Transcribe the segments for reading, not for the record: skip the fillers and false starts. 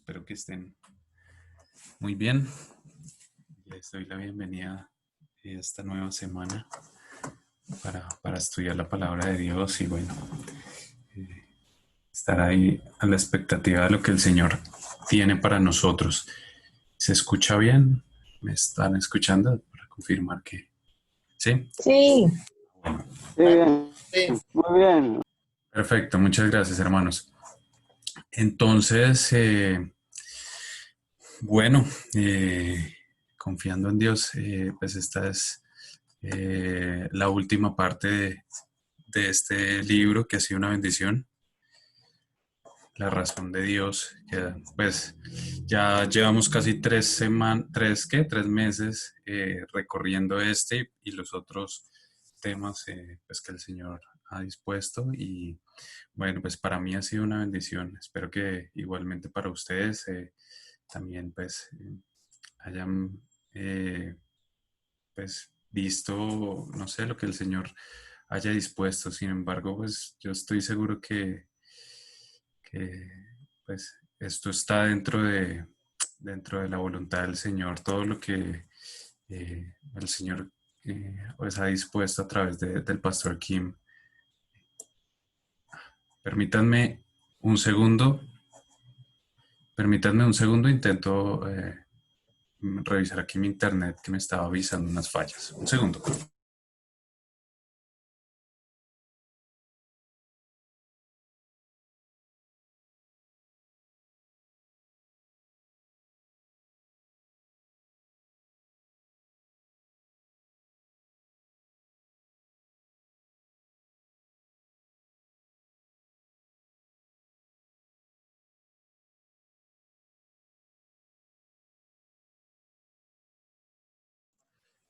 Espero que estén muy bien. Les doy la bienvenida a esta nueva semana para estudiar la palabra de Dios y bueno, estar ahí a la expectativa de lo que el Señor tiene para nosotros. ¿Se escucha bien? ¿Me están escuchando? Para confirmar que sí. Sí, Bueno, Sí, bien, sí. muy bien. perfecto. Muchas gracias, hermanos. Entonces, bueno, confiando en Dios, pues esta es la última parte de este libro que ha sido una bendición, La razón de Dios, que pues ya llevamos casi 3 semanas, tres meses recorriendo este y los otros temas pues que el Señor ha dispuesto y bueno, pues para mí ha sido una bendición. Espero que igualmente para ustedes también pues hayan pues visto, no sé, lo que el Señor haya dispuesto. Sin embargo, pues yo estoy seguro que pues esto está dentro de la voluntad del Señor, todo lo que el Señor pues ha dispuesto a través del Pastor Kim. Permítanme un segundo, intento revisar aquí mi internet que me estaba avisando unas fallas. Un segundo.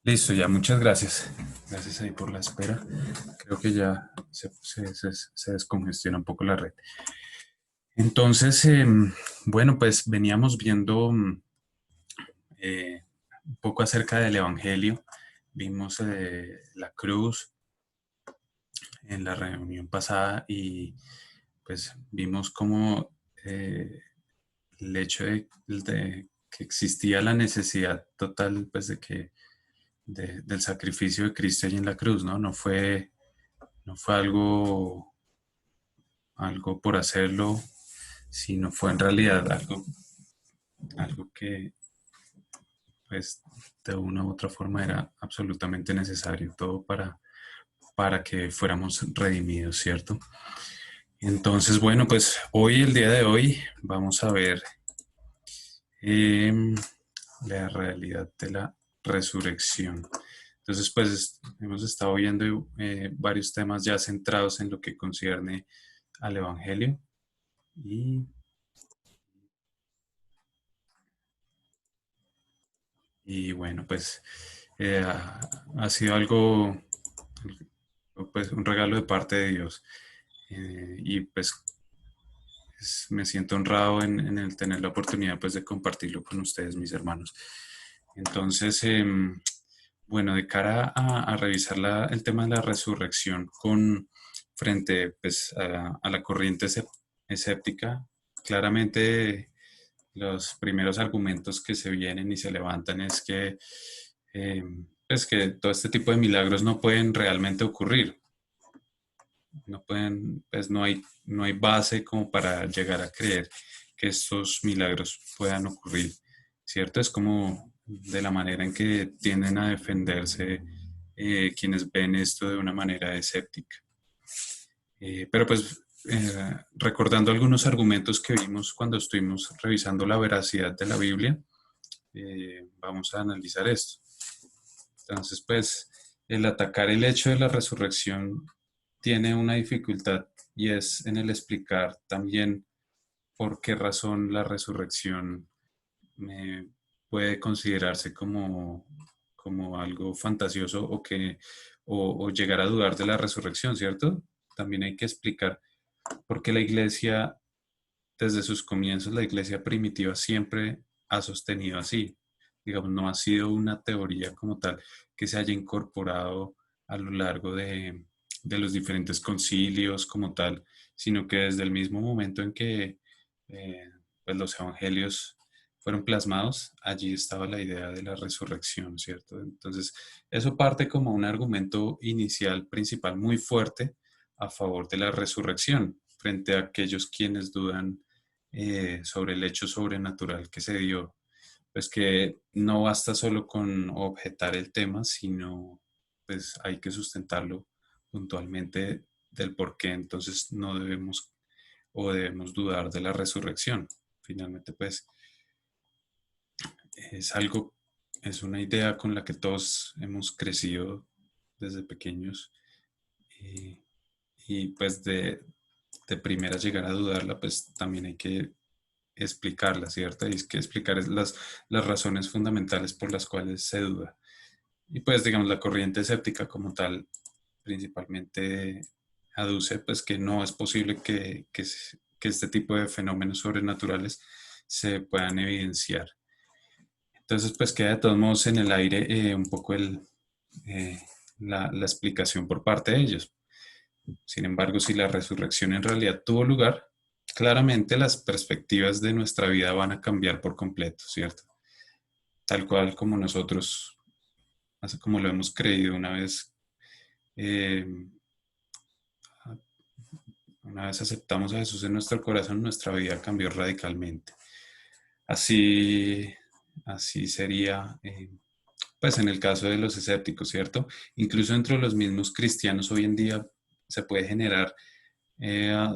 Listo, ya, muchas gracias. Gracias ahí por la espera. Creo que ya se descongestiona un poco la red. Entonces, bueno, pues veníamos viendo eh, un poco acerca del Evangelio. Vimos la cruz en la reunión pasada y pues vimos cómo el hecho de que existía la necesidad total pues de que del sacrificio de Cristo ahí en la cruz, ¿no? No fue algo por hacerlo, sino fue en realidad algo que pues de una u otra forma era absolutamente necesario, todo para que fuéramos redimidos, ¿cierto? Entonces, bueno, pues el día de hoy, vamos a ver em, la realidad de la resurrección. Entonces, pues hemos estado viendo varios temas ya centrados en lo que concierne al Evangelio y bueno, pues ha sido algo, pues un regalo de parte de Dios. Y pues me siento honrado en el tener la oportunidad pues de compartirlo con ustedes, mis hermanos. Entonces, bueno, de cara a revisar el tema de la resurrección frente pues, a la corriente escéptica, claramente los primeros argumentos que se vienen y se levantan es que todo este tipo de milagros no pueden realmente ocurrir. No pueden, pues no hay base como para llegar a creer que estos milagros puedan ocurrir, ¿cierto? Es como de la manera en que tienden a defenderse quienes ven esto de una manera escéptica. Pero pues recordando algunos argumentos que vimos cuando estuvimos revisando la veracidad de la Biblia, vamos a analizar esto. Entonces, pues el atacar el hecho de la resurrección tiene una dificultad y es en el explicar también por qué razón la resurrección puede considerarse como algo fantasioso o llegar a dudar de la resurrección, ¿cierto? También hay que explicar por qué la iglesia, desde sus comienzos, la iglesia primitiva siempre ha sostenido así. Digamos, no ha sido una teoría como tal que se haya incorporado a lo largo de los diferentes concilios como tal, sino que desde el mismo momento en que pues, los evangelios fueron plasmados, allí estaba la idea de la resurrección, ¿cierto? Entonces, eso parte como un argumento inicial principal muy fuerte a favor de la resurrección frente a aquellos quienes dudan sobre el hecho sobrenatural que se dio. Pues que no basta solo con objetar el tema, sino pues hay que sustentarlo puntualmente del por qué entonces no debemos o debemos dudar de la resurrección. Finalmente, pues es algo, es una idea con la que todos hemos crecido desde pequeños y, y, pues de primera llegar a dudarla, pues también hay que explicarla, ¿cierto? Y es que explicar las razones fundamentales por las cuales se duda. Y pues, digamos, la corriente escéptica como tal principalmente aduce pues que no es posible que este tipo de fenómenos sobrenaturales se puedan evidenciar. Entonces, pues queda de todos modos en el aire un poco eh, la explicación por parte de ellos. Sin embargo, si la resurrección en realidad tuvo lugar, claramente las perspectivas de nuestra vida van a cambiar por completo, ¿cierto? Tal cual como nosotros, así como lo hemos creído eh, una vez aceptamos a Jesús en nuestro corazón, nuestra vida cambió radicalmente. Así, así sería, pues en el caso de los escépticos, ¿cierto? Incluso entre los mismos cristianos hoy en día se puede generar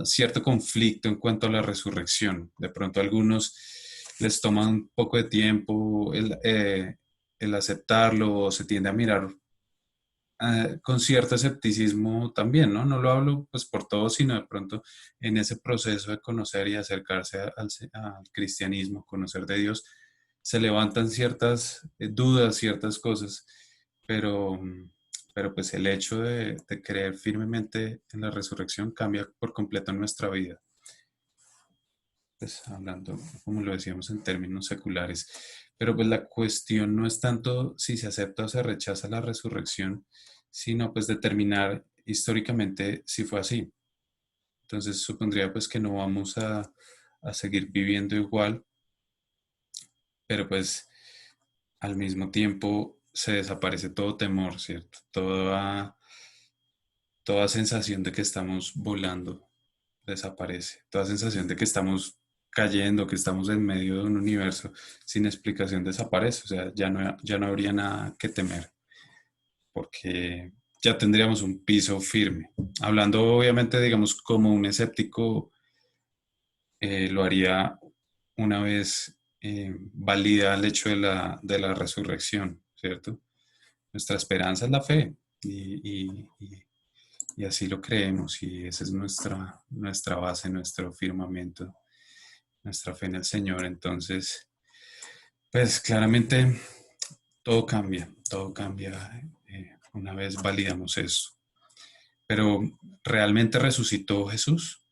cierto conflicto en cuanto a la resurrección. De pronto a algunos les toma un poco de tiempo el aceptarlo o se tiende a mirar con cierto escepticismo también, ¿no? No lo hablo pues por todo, sino de pronto en ese proceso de conocer y acercarse al cristianismo, conocer de Dios, se levantan ciertas dudas, ciertas cosas, pero, pero pues el hecho de creer firmemente en la resurrección cambia por completo nuestra vida. Pues hablando, como lo decíamos en términos seculares, pero pues la cuestión no es tanto si se acepta o se rechaza la resurrección, sino pues determinar históricamente si fue así. Entonces supondría pues que no vamos a seguir viviendo igual, pero pues al mismo tiempo se desaparece todo temor, ¿cierto? Toda sensación de que estamos volando desaparece. Toda sensación de que estamos cayendo, que estamos en medio de un universo sin explicación desaparece. O sea, ya no habría nada que temer, porque ya tendríamos un piso firme. Hablando obviamente, digamos, como un escéptico lo haría una vez valida el hecho de la resurrección, ¿cierto? Nuestra esperanza es la fe y así lo creemos y esa es nuestra base, nuestro firmamento, nuestra fe en el Señor. Entonces, pues claramente todo cambia una vez validamos esto. Pero ¿realmente resucitó Jesús?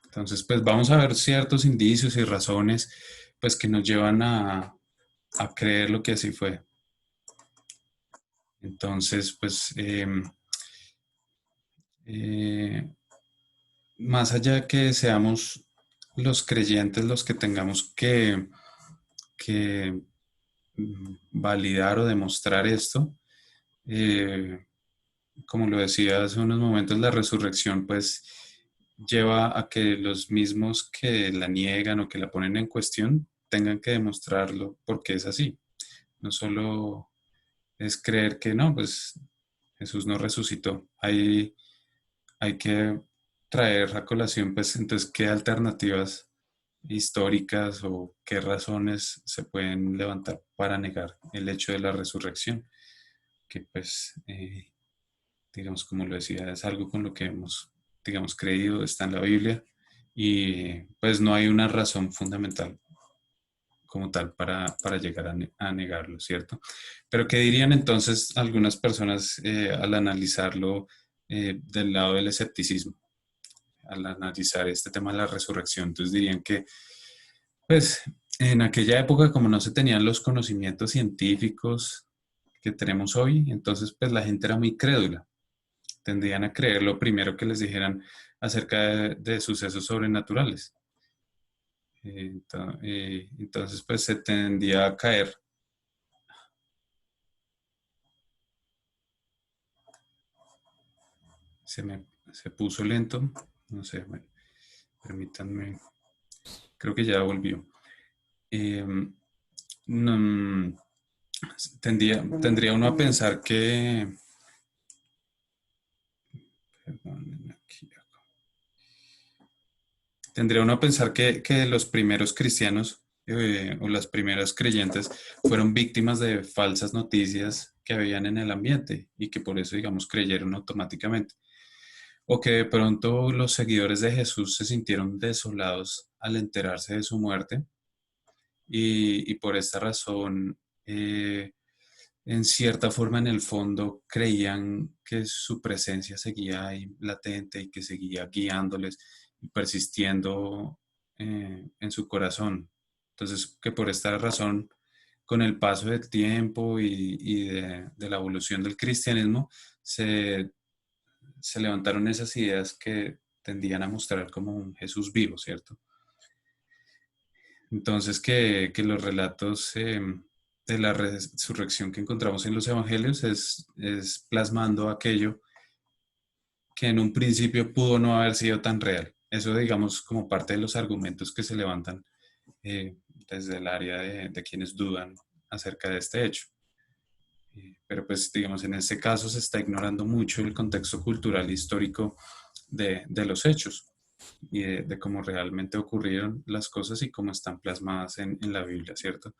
Entonces, pues vamos a ver ciertos indicios y razones pues que nos llevan a creer lo que así fue. Entonces, pues eh, más allá de que seamos los creyentes los que tengamos que validar o demostrar esto, eh, como lo decía hace unos momentos, la resurrección pues lleva a que los mismos que la niegan o que la ponen en cuestión tengan que demostrarlo porque es así. No solo es creer que no, pues Jesús no resucitó. Hay que traer a colación, pues entonces, qué alternativas históricas o qué razones se pueden levantar para negar el hecho de la resurrección, que pues digamos, como lo decía, es algo con lo que hemos, digamos, creído, está en la Biblia y pues no hay una razón fundamental como tal para llegar a negarlo, ¿cierto? Pero ¿qué dirían entonces algunas personas al analizarlo del lado del escepticismo? Al analizar este tema de la resurrección, entonces dirían que, pues, en aquella época, como no se tenían los conocimientos científicos que tenemos hoy, entonces, pues, la gente era muy crédula tendrían a creer lo primero que les dijeran acerca de sucesos sobrenaturales. Entonces, pues se tendía a caer. Se puso lento. No sé, bueno, permítanme. Creo que ya volvió. Eh, no, tendría uno a pensar que... Perdonen, tendría uno a pensar que los primeros cristianos o las primeras creyentes fueron víctimas de falsas noticias que habían en el ambiente y que por eso, digamos, creyeron automáticamente. O que de pronto los seguidores de Jesús se sintieron desolados al enterarse de su muerte y por esta razón, en cierta forma, en el fondo, creían que su presencia seguía ahí latente y que seguía guiándoles y persistiendo en su corazón. Entonces, que por esta razón, con el paso del tiempo y de la evolución del cristianismo, se, se levantaron esas ideas que tendían a mostrar como un Jesús vivo, ¿cierto? Entonces, que los relatos de la resurrección que encontramos en los evangelios es plasmando aquello que en un principio pudo no haber sido tan real. Eso, digamos, como parte de los argumentos que se levantan desde el área de quienes dudan acerca de este hecho. Pero pues, digamos, en este caso se está ignorando mucho el contexto cultural e histórico de los hechos y de cómo realmente ocurrieron las cosas y cómo están plasmadas en la Biblia, ¿cierto?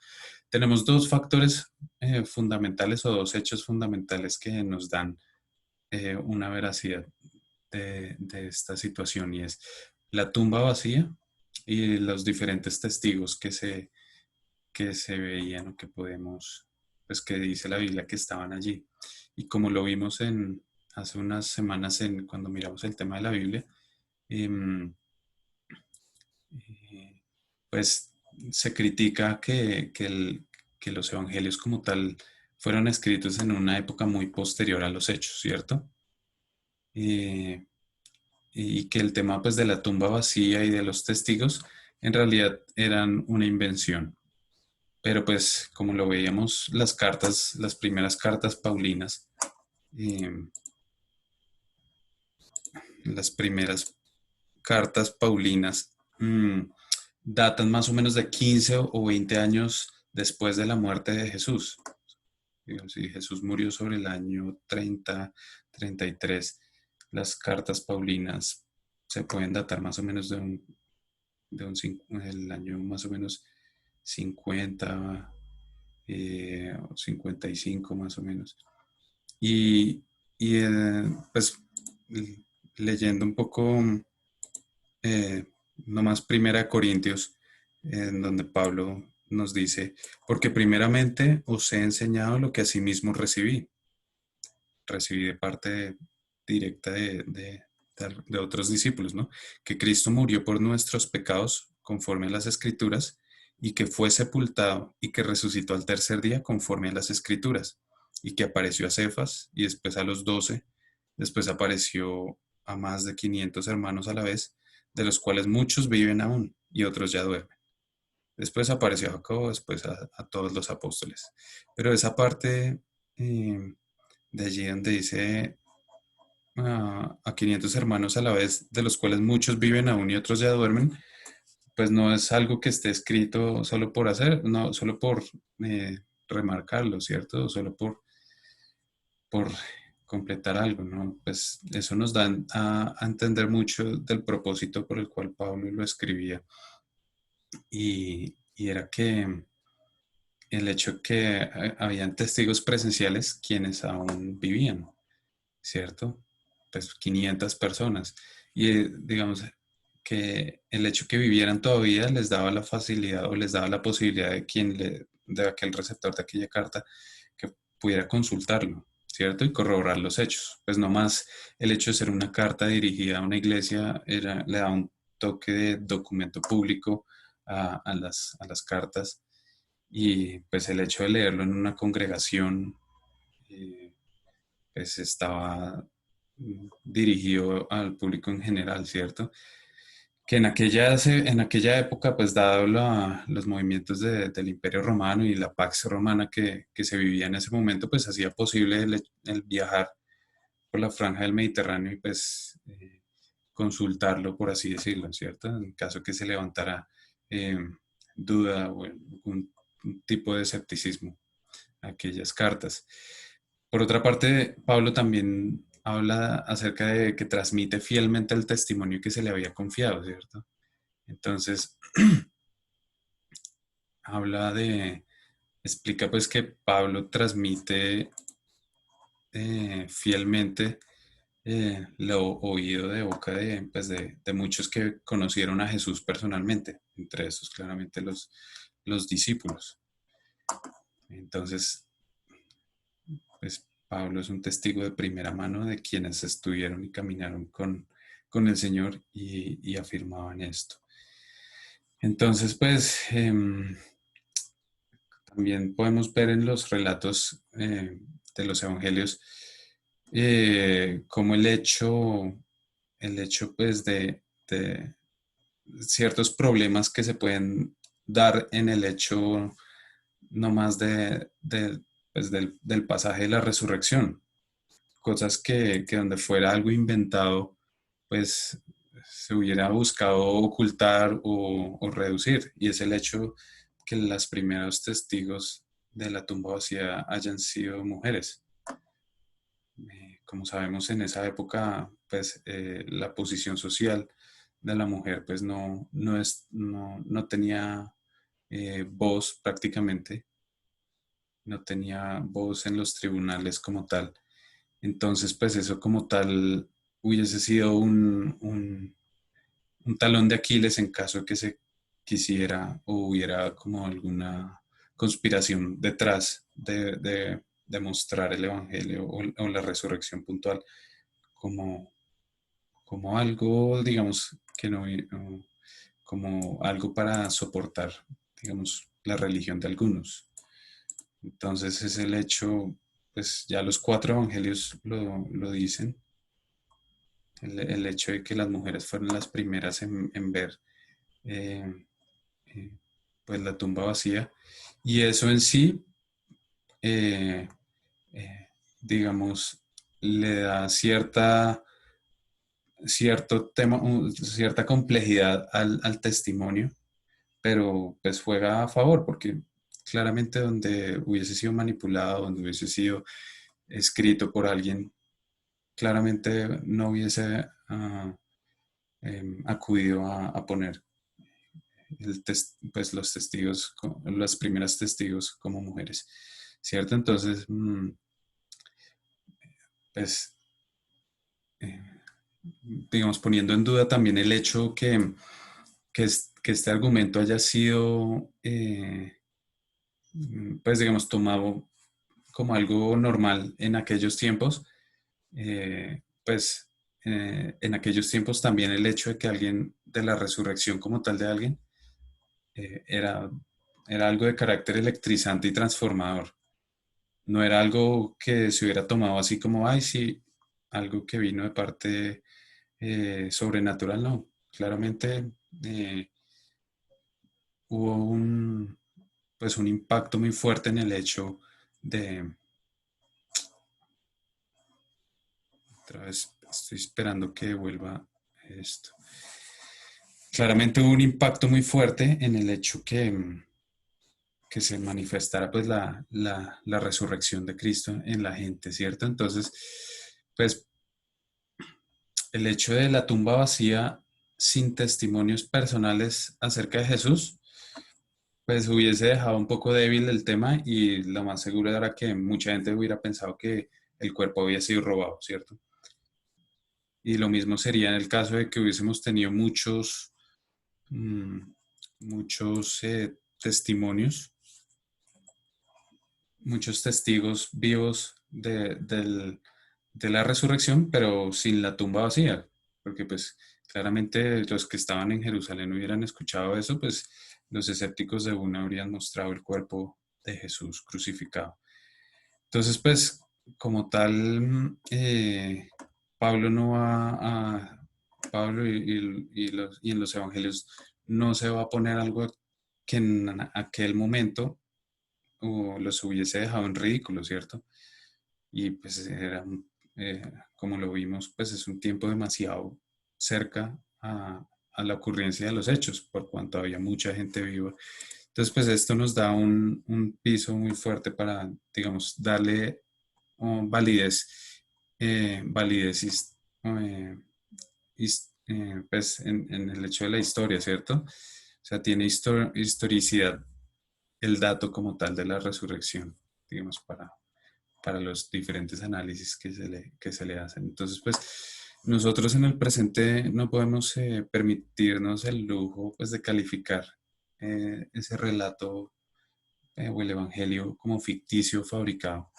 Tenemos dos factores fundamentales o dos hechos fundamentales que nos dan una veracidad de esta situación y es la tumba vacía y los diferentes testigos que se veían o que podemos, pues que dice la Biblia que estaban allí. Y como lo vimos hace unas semanas cuando miramos el tema de la Biblia, em, pues se critica que los evangelios como tal fueron escritos en una época muy posterior a los hechos, ¿cierto? Eh, y que el tema pues de la tumba vacía y de los testigos en realidad eran una invención. Pero pues como lo veíamos, las primeras cartas paulinas, eh, las primeras cartas paulinas datan más o menos de 15 o 20 años después de la muerte de Jesús. Si Jesús murió sobre el año 33, las cartas paulinas se pueden datar más o menos el año más o menos 50 o 55 más o menos. Y, pues leyendo un poco nomás Primera Corintios, en donde Pablo nos dice, porque primeramente os he enseñado lo que asimismo recibí de parte directa de otros discípulos, ¿no? Que Cristo murió por nuestros pecados conforme a las Escrituras y que fue sepultado y que resucitó al tercer día conforme a las Escrituras y que apareció a Cefas y después a los 12, después apareció a más de 500 hermanos a la vez, de los cuales muchos viven aún y otros ya duermen. Después apareció a Jacobo, después a todos los apóstoles. Pero esa parte de allí donde dice a 500 hermanos a la vez, de los cuales muchos viven aún y otros ya duermen, pues no es algo que esté escrito solo por hacer, no, solo por remarcarlo, ¿cierto? O solo por completar algo, ¿no? Pues eso nos da a entender mucho del propósito por el cual Pablo lo escribía. Y era que el hecho que habían testigos presenciales quienes aún vivían, ¿cierto? Pues 500 personas. Y digamos que el hecho que vivieran todavía les daba la facilidad o les daba la posibilidad de aquel receptor de aquella carta que pudiera consultarlo, ¿cierto? Y corroborar los hechos. Pues no más el hecho de ser una carta dirigida a una iglesia le da un toque de documento público a las cartas y pues el hecho de leerlo en una congregación eh, pues estaba dirigido al público en general, ¿cierto? que en aquella época, pues dado los movimientos del Imperio Romano y la Pax Romana que se vivía en ese momento, pues hacía posible el viajar por la franja del Mediterráneo y pues consultarlo, por así decirlo, ¿cierto? En caso que se levantara eh, duda o algún tipo de escepticismo aquellas cartas. Por otra parte, Pablo también habla acerca de que transmite fielmente el testimonio que se le había confiado, ¿cierto? Entonces, habla explica pues que Pablo transmite fielmente lo oído de boca pues de muchos que conocieron a Jesús personalmente, entre esos claramente los discípulos. Entonces, pues Pablo es un testigo de primera mano de quienes estuvieron y caminaron con el Señor y afirmaban esto. Entonces, pues también podemos ver en los relatos de los evangelios como el hecho pues de ciertos problemas que se pueden dar en el hecho no más pues, del pasaje de la resurrección. Cosas que donde fuera algo inventado, pues se hubiera buscado ocultar o reducir. Y es el hecho que los primeros testigos de la tumba vacía hayan sido mujeres. Como sabemos, en esa época, pues la posición social de la mujer, pues no tenía voz prácticamente, no tenía voz en los tribunales como tal. Entonces, pues eso como tal hubiese sido un talón de Aquiles en caso de que se quisiera o hubiera como alguna conspiración detrás de mostrar el Evangelio o la resurrección puntual como, como algo, digamos, que no, como algo para soportar, digamos, la religión de algunos. Entonces es el hecho, pues ya los cuatro evangelios lo dicen, el hecho de que las mujeres fueron las primeras en ver eh, eh, pues la tumba vacía y eso en sí, eh, eh, digamos, le da cierto tema, cierta complejidad al testimonio, pero pues juega a favor porque claramente donde hubiese sido manipulado, donde hubiese sido escrito por alguien, claramente no hubiese acudido a poner pues los testigos, las primeras testigos como mujeres, ¿cierto? Entonces, pues, eh, digamos, poniendo en duda también el hecho que este argumento haya sido, pues, digamos, tomado como algo normal en aquellos tiempos, pues, en aquellos tiempos también el hecho de que alguien, de la resurrección como tal de alguien, eh, era, era algo de carácter electrizante y transformador. No era algo que se hubiera tomado así como, ay, sí, algo que vino de parte sobrenatural, no. Claramente hubo pues un impacto muy fuerte en el hecho de, otra vez estoy esperando que vuelva esto. Claramente hubo un impacto muy fuerte en el hecho que se manifestara pues la resurrección de Cristo en la gente, ¿cierto? Entonces, pues el hecho de la tumba vacía sin testimonios personales acerca de Jesús, pues hubiese dejado un poco débil el tema y lo más seguro era que mucha gente hubiera pensado que el cuerpo había sido robado, ¿cierto? Y lo mismo sería en el caso de que hubiésemos tenido mm, muchos testimonios, muchos testigos vivos de la resurrección, pero sin la tumba vacía, porque pues claramente los que estaban en Jerusalén hubieran escuchado eso, pues los escépticos de una habrían mostrado el cuerpo de Jesús crucificado. Entonces, pues como tal, Pablo no va Pablo, y en los evangelios no se va a poner algo que en aquel momento los hubiese dejado en ridículo, ¿cierto? Y pues eh, como lo vimos, pues es un tiempo demasiado cerca a la ocurrencia de los hechos, por cuanto había mucha gente viva. Entonces, pues esto nos da un piso muy fuerte para, digamos, darle validez, eh, pues en el hecho de la historia, ¿cierto? O sea, tiene historicidad el dato como tal de la resurrección, digamos, para los diferentes análisis que se le hacen. Entonces, pues nosotros en el presente no podemos permitirnos el lujo pues, de calificar ese relato o el evangelio como ficticio fabricado,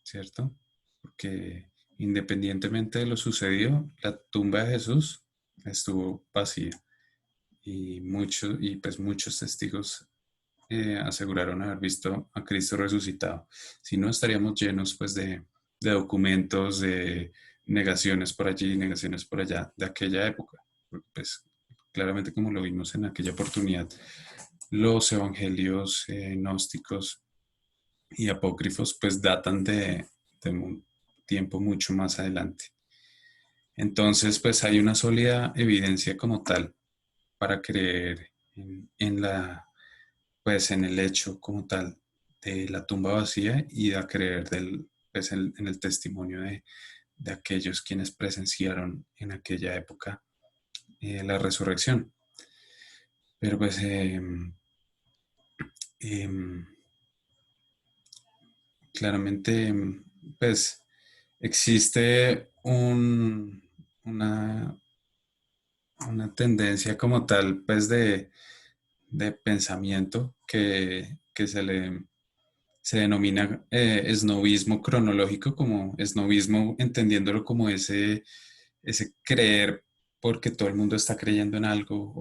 ¿cierto? Porque independientemente de lo sucedido, la tumba de Jesús estuvo vacía y pues muchos testigos aseguraron haber visto a Cristo resucitado. Si no, estaríamos llenos pues de documentos, de negaciones por allí, negaciones por allá, de aquella época. Pues claramente como lo vimos en aquella oportunidad, los evangelios gnósticos y apócrifos pues datan de un tiempo mucho más adelante. Entonces pues hay una sólida evidencia como tal para creer en la pues en el hecho como tal de la tumba vacía y a creer pues, en el testimonio de aquellos quienes presenciaron en aquella época la resurrección. Pero pues em, claramente pues existe una, una tendencia como tal pues de pensamiento que se denomina esnovismo cronológico, como esnovismo entendiéndolo como ese creer porque todo el mundo está creyendo en algo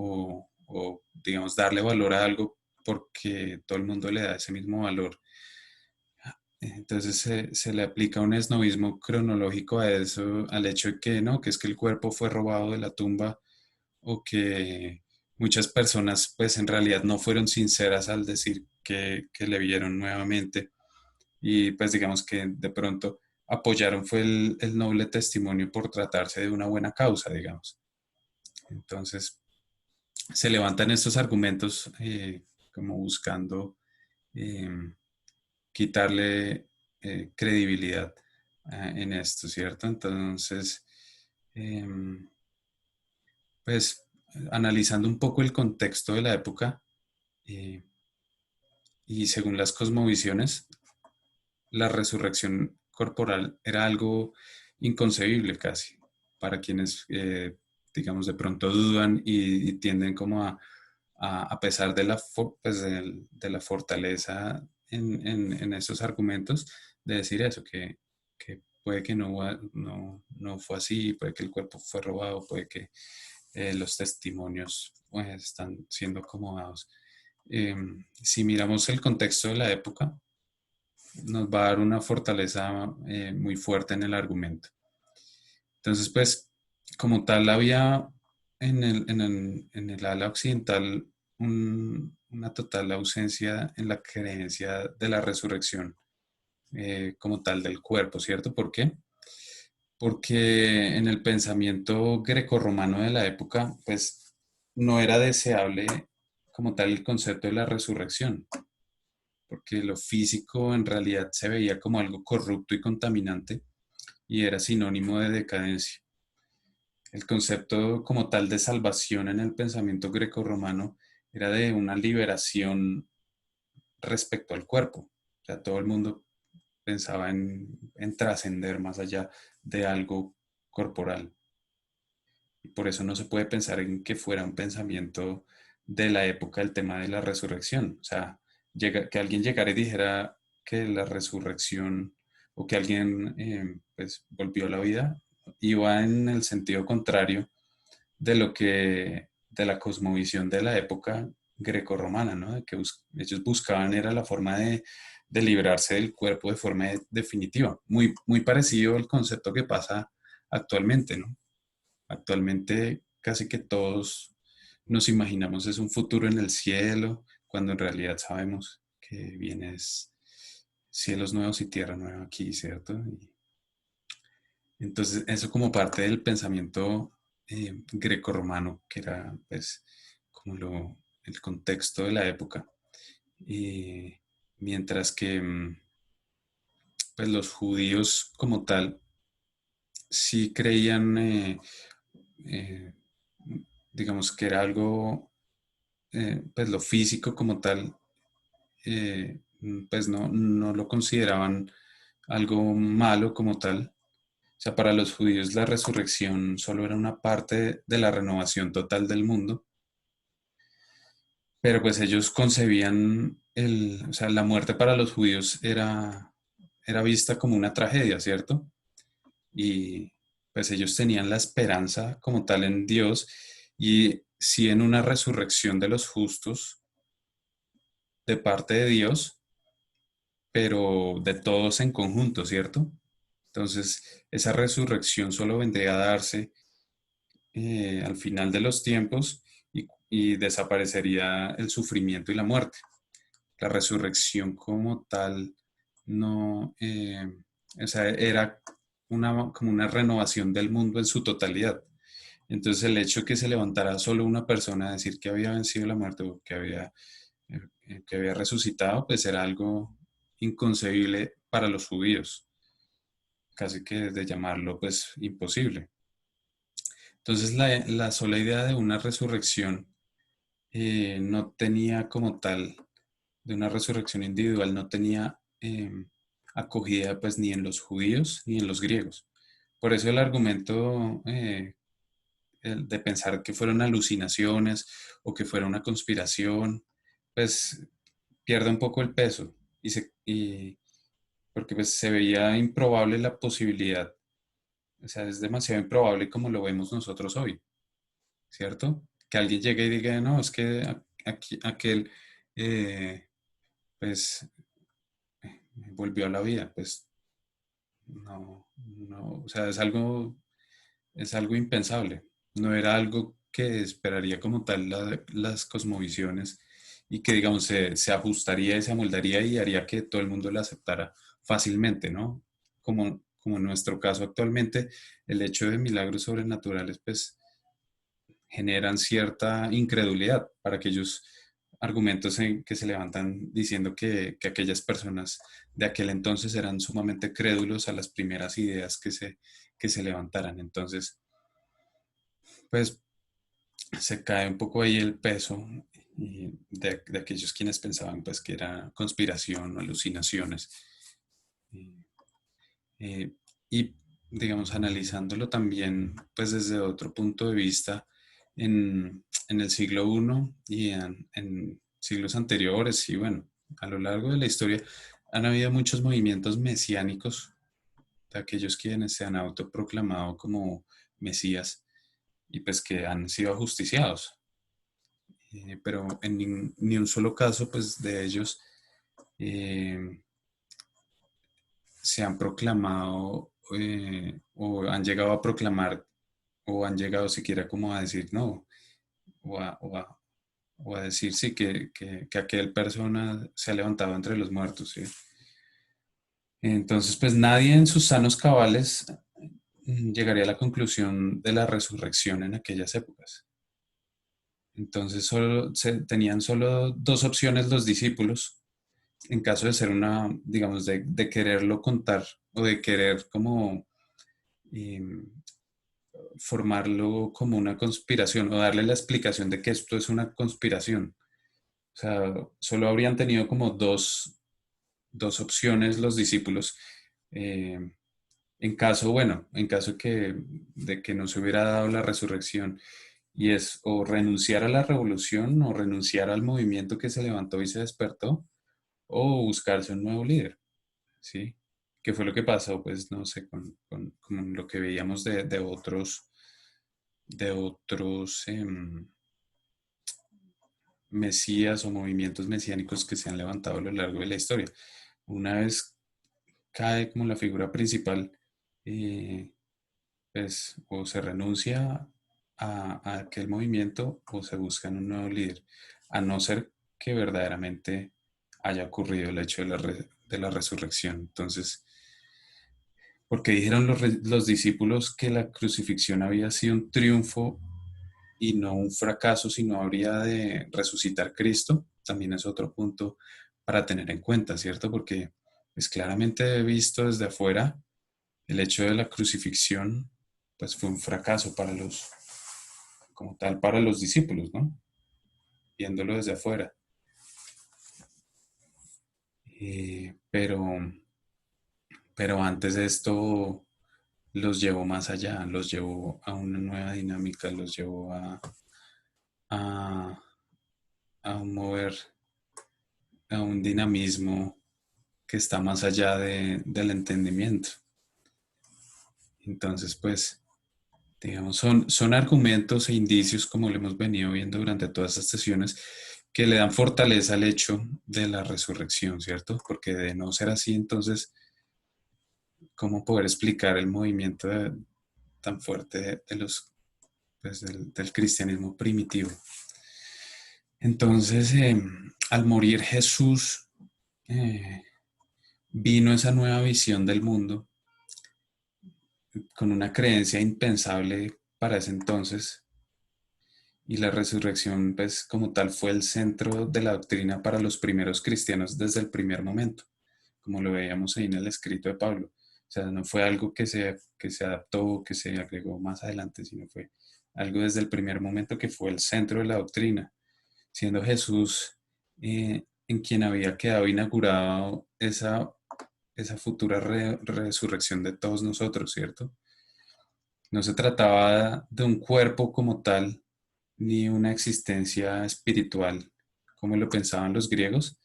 o, digamos, darle valor a algo porque todo el mundo le da ese mismo valor. Entonces se le aplica un esnovismo cronológico a eso, al hecho de que no, que es que el cuerpo fue robado de la tumba o que muchas personas pues en realidad no fueron sinceras al decir que le vieron nuevamente y pues digamos que de pronto apoyaron fue el noble testimonio por tratarse de una buena causa, digamos. Entonces se levantan estos argumentos como buscando eh, quitarle credibilidad en esto, ¿cierto? Entonces, eh, pues analizando un poco el contexto de la época eh, y según las cosmovisiones, la resurrección corporal era algo inconcebible casi para quienes, digamos, de pronto dudan y tienden como a pesar de pues de la fortaleza en esos argumentos, de decir eso, que puede que no fue así, puede que el cuerpo fue robado, puede que los testimonios pues, están siendo acomodados. Si miramos el contexto de la época, nos va a dar una fortaleza muy fuerte en el argumento. Entonces, pues, como tal, había en el ala occidental una total ausencia en la creencia de la resurrección como tal del cuerpo, ¿cierto? ¿Por qué? Porque en el pensamiento grecorromano de la época, pues, no era deseable como tal el concepto de la resurrección, porque lo físico en realidad se veía como algo corrupto y contaminante y era sinónimo de decadencia. El concepto como tal de salvación en el pensamiento grecorromano era de una liberación respecto al cuerpo. O sea, todo el mundo pensaba en trascender más allá de algo corporal. Y por eso no se puede pensar en que fuera un pensamiento de la época el tema de la resurrección. O sea, que alguien llegara y dijera que la resurrección o que alguien pues, volvió a la vida iba en el sentido contrario de lo que de la cosmovisión de la época grecorromana, ¿no? De que ellos buscaban era la forma de librarse del cuerpo de forma definitiva, muy, muy parecido al concepto que pasa actualmente, ¿no? Actualmente casi que todos nos imaginamos es un futuro en el cielo, cuando en realidad sabemos que viene es cielos nuevos y tierra nueva aquí, ¿cierto? Y entonces eso como parte del pensamiento grecorromano, que era pues como el contexto de la época. Y mientras que pues los judíos como tal sí creían, eh, digamos que era algo, pues lo físico como tal, pues no lo consideraban algo malo como tal. O sea, para los judíos la resurrección solo era una parte de la renovación total del mundo, pero pues ellos concebían o sea, la muerte para los judíos era vista como una tragedia, ¿cierto? Y pues ellos tenían la esperanza como tal en Dios y sí en una resurrección de los justos de parte de Dios, pero de todos en conjunto, ¿cierto? Entonces, esa resurrección solo vendría a darse al final de los tiempos y desaparecería el sufrimiento y la muerte. La resurrección como tal no, o sea, era como una renovación del mundo en su totalidad. Entonces el hecho de que se levantara solo una persona a decir que había vencido la muerte o que había resucitado, pues era algo inconcebible para los judíos, casi que de llamarlo pues imposible. Entonces la sola idea de una resurrección no tenía como tal, de una resurrección individual, no tenía acogida pues ni en los judíos ni en los griegos. Por eso el argumento de pensar que fueron alucinaciones o que fuera una conspiración, pues pierde un poco el peso porque pues se veía improbable la posibilidad, o sea, es demasiado improbable como lo vemos nosotros hoy, ¿cierto? Que alguien llegue y diga, no, es que aquel, eh, pues, volvió a la vida, pues, no, o sea, es algo impensable. No era algo que esperaría como tal las cosmovisiones y que, digamos, se ajustaría y se amoldaría y haría que todo el mundo la aceptara fácilmente, ¿no? Como en nuestro caso actualmente, el hecho de milagros sobrenaturales, pues, generan cierta incredulidad para aquellos argumentos que se levantan diciendo que aquellas personas de aquel entonces eran sumamente crédulos a las primeras ideas que se levantaran. Entonces, pues se cae un poco ahí el peso de aquellos quienes pensaban pues que era conspiración o alucinaciones. Y, eh, y, digamos, analizándolo también pues desde otro punto de vista en el siglo I y en siglos anteriores y bueno, a lo largo de la historia han habido muchos movimientos mesiánicos de aquellos quienes se han autoproclamado como mesías y pues que han sido ajusticiados. Pero en ni un solo caso pues de ellos eh, se han proclamado o han llegado a proclamar o han llegado siquiera como a decir no o o a decir sí que aquel persona se ha levantado entre los muertos, ¿sí? Entonces pues nadie en sus sanos cabales llegaría a la conclusión de la resurrección en aquellas épocas. Entonces tenían solo dos opciones los discípulos en caso de ser digamos, de quererlo contar o de querer como eh, formarlo como una conspiración o darle la explicación de que esto es una conspiración. O sea, solo habrían tenido como dos opciones los discípulos. eh, en caso, bueno, en caso de que no se hubiera dado la resurrección, y es o renunciar a la revolución o renunciar al movimiento que se levantó y se despertó, o buscarse un nuevo líder, ¿sí? ¿Qué fue lo que pasó? Pues no sé, con lo que veíamos de otros mesías o movimientos mesiánicos que se han levantado a lo largo de la historia. Una vez cae como la figura principal, eh, pues o se renuncia a aquel movimiento o se busca un nuevo líder, a no ser que verdaderamente haya ocurrido el hecho de de la resurrección. Entonces, porque dijeron los discípulos que la crucifixión había sido un triunfo y no un fracaso, sino habría de resucitar Cristo, también es otro punto para tener en cuenta, ¿cierto? Porque es claramente visto desde afuera, el hecho de la crucifixión, pues fue un fracaso para como tal, para los discípulos, ¿no? Viéndolo desde afuera. Pero, pero antes de esto los llevó más allá, los llevó a una nueva dinámica, los llevó a, a mover a un dinamismo que está más allá del entendimiento. Entonces, pues, digamos, son argumentos e indicios, como lo hemos venido viendo durante todas estas sesiones, que le dan fortaleza al hecho de la resurrección, ¿cierto? Porque de no ser así, entonces, ¿cómo poder explicar el movimiento tan fuerte de los, pues, del cristianismo primitivo? Entonces, al morir Jesús, eh, vino esa nueva visión del mundo con una creencia impensable para ese entonces, y la resurrección, pues como tal, fue el centro de la doctrina para los primeros cristianos desde el primer momento, como lo veíamos ahí en el escrito de Pablo. O sea, no fue algo que se adaptó, que se agregó más adelante, sino fue algo desde el primer momento que fue el centro de la doctrina, siendo Jesús en quien había quedado inaugurado esa futura resurrección de todos nosotros, ¿cierto? No se trataba de un cuerpo como tal, ni una existencia espiritual como lo pensaban los griegos,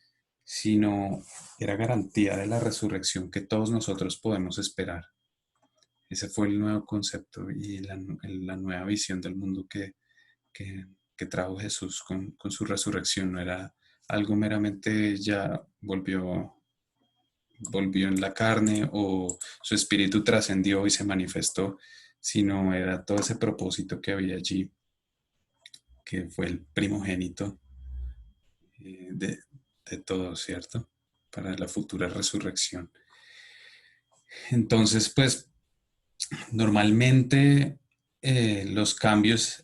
sino era garantía de la resurrección que todos nosotros podemos esperar. Ese fue el nuevo concepto y la nueva visión del mundo que, que trajo Jesús con su resurrección. No era algo meramente ya volvió en la carne o su espíritu trascendió y se manifestó, sino era todo ese propósito que había allí, que fue el primogénito de, de todo, ¿cierto? Para la futura resurrección. Entonces, pues normalmente los cambios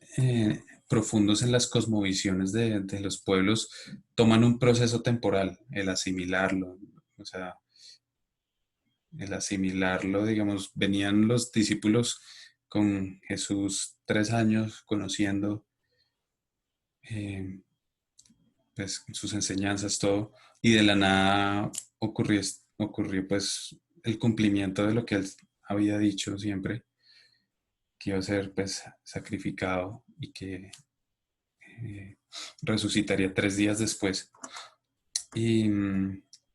profundos en las cosmovisiones de los pueblos toman un proceso temporal, el asimilarlo, o sea, el asimilarlo, digamos, venían los discípulos con Jesús 3 años conociendo eh, pues, sus enseñanzas, todo, y de la nada ocurrió, ocurrió pues el cumplimiento de lo que él había dicho siempre, que iba a ser pues sacrificado y que eh, resucitaría 3 días después. Y,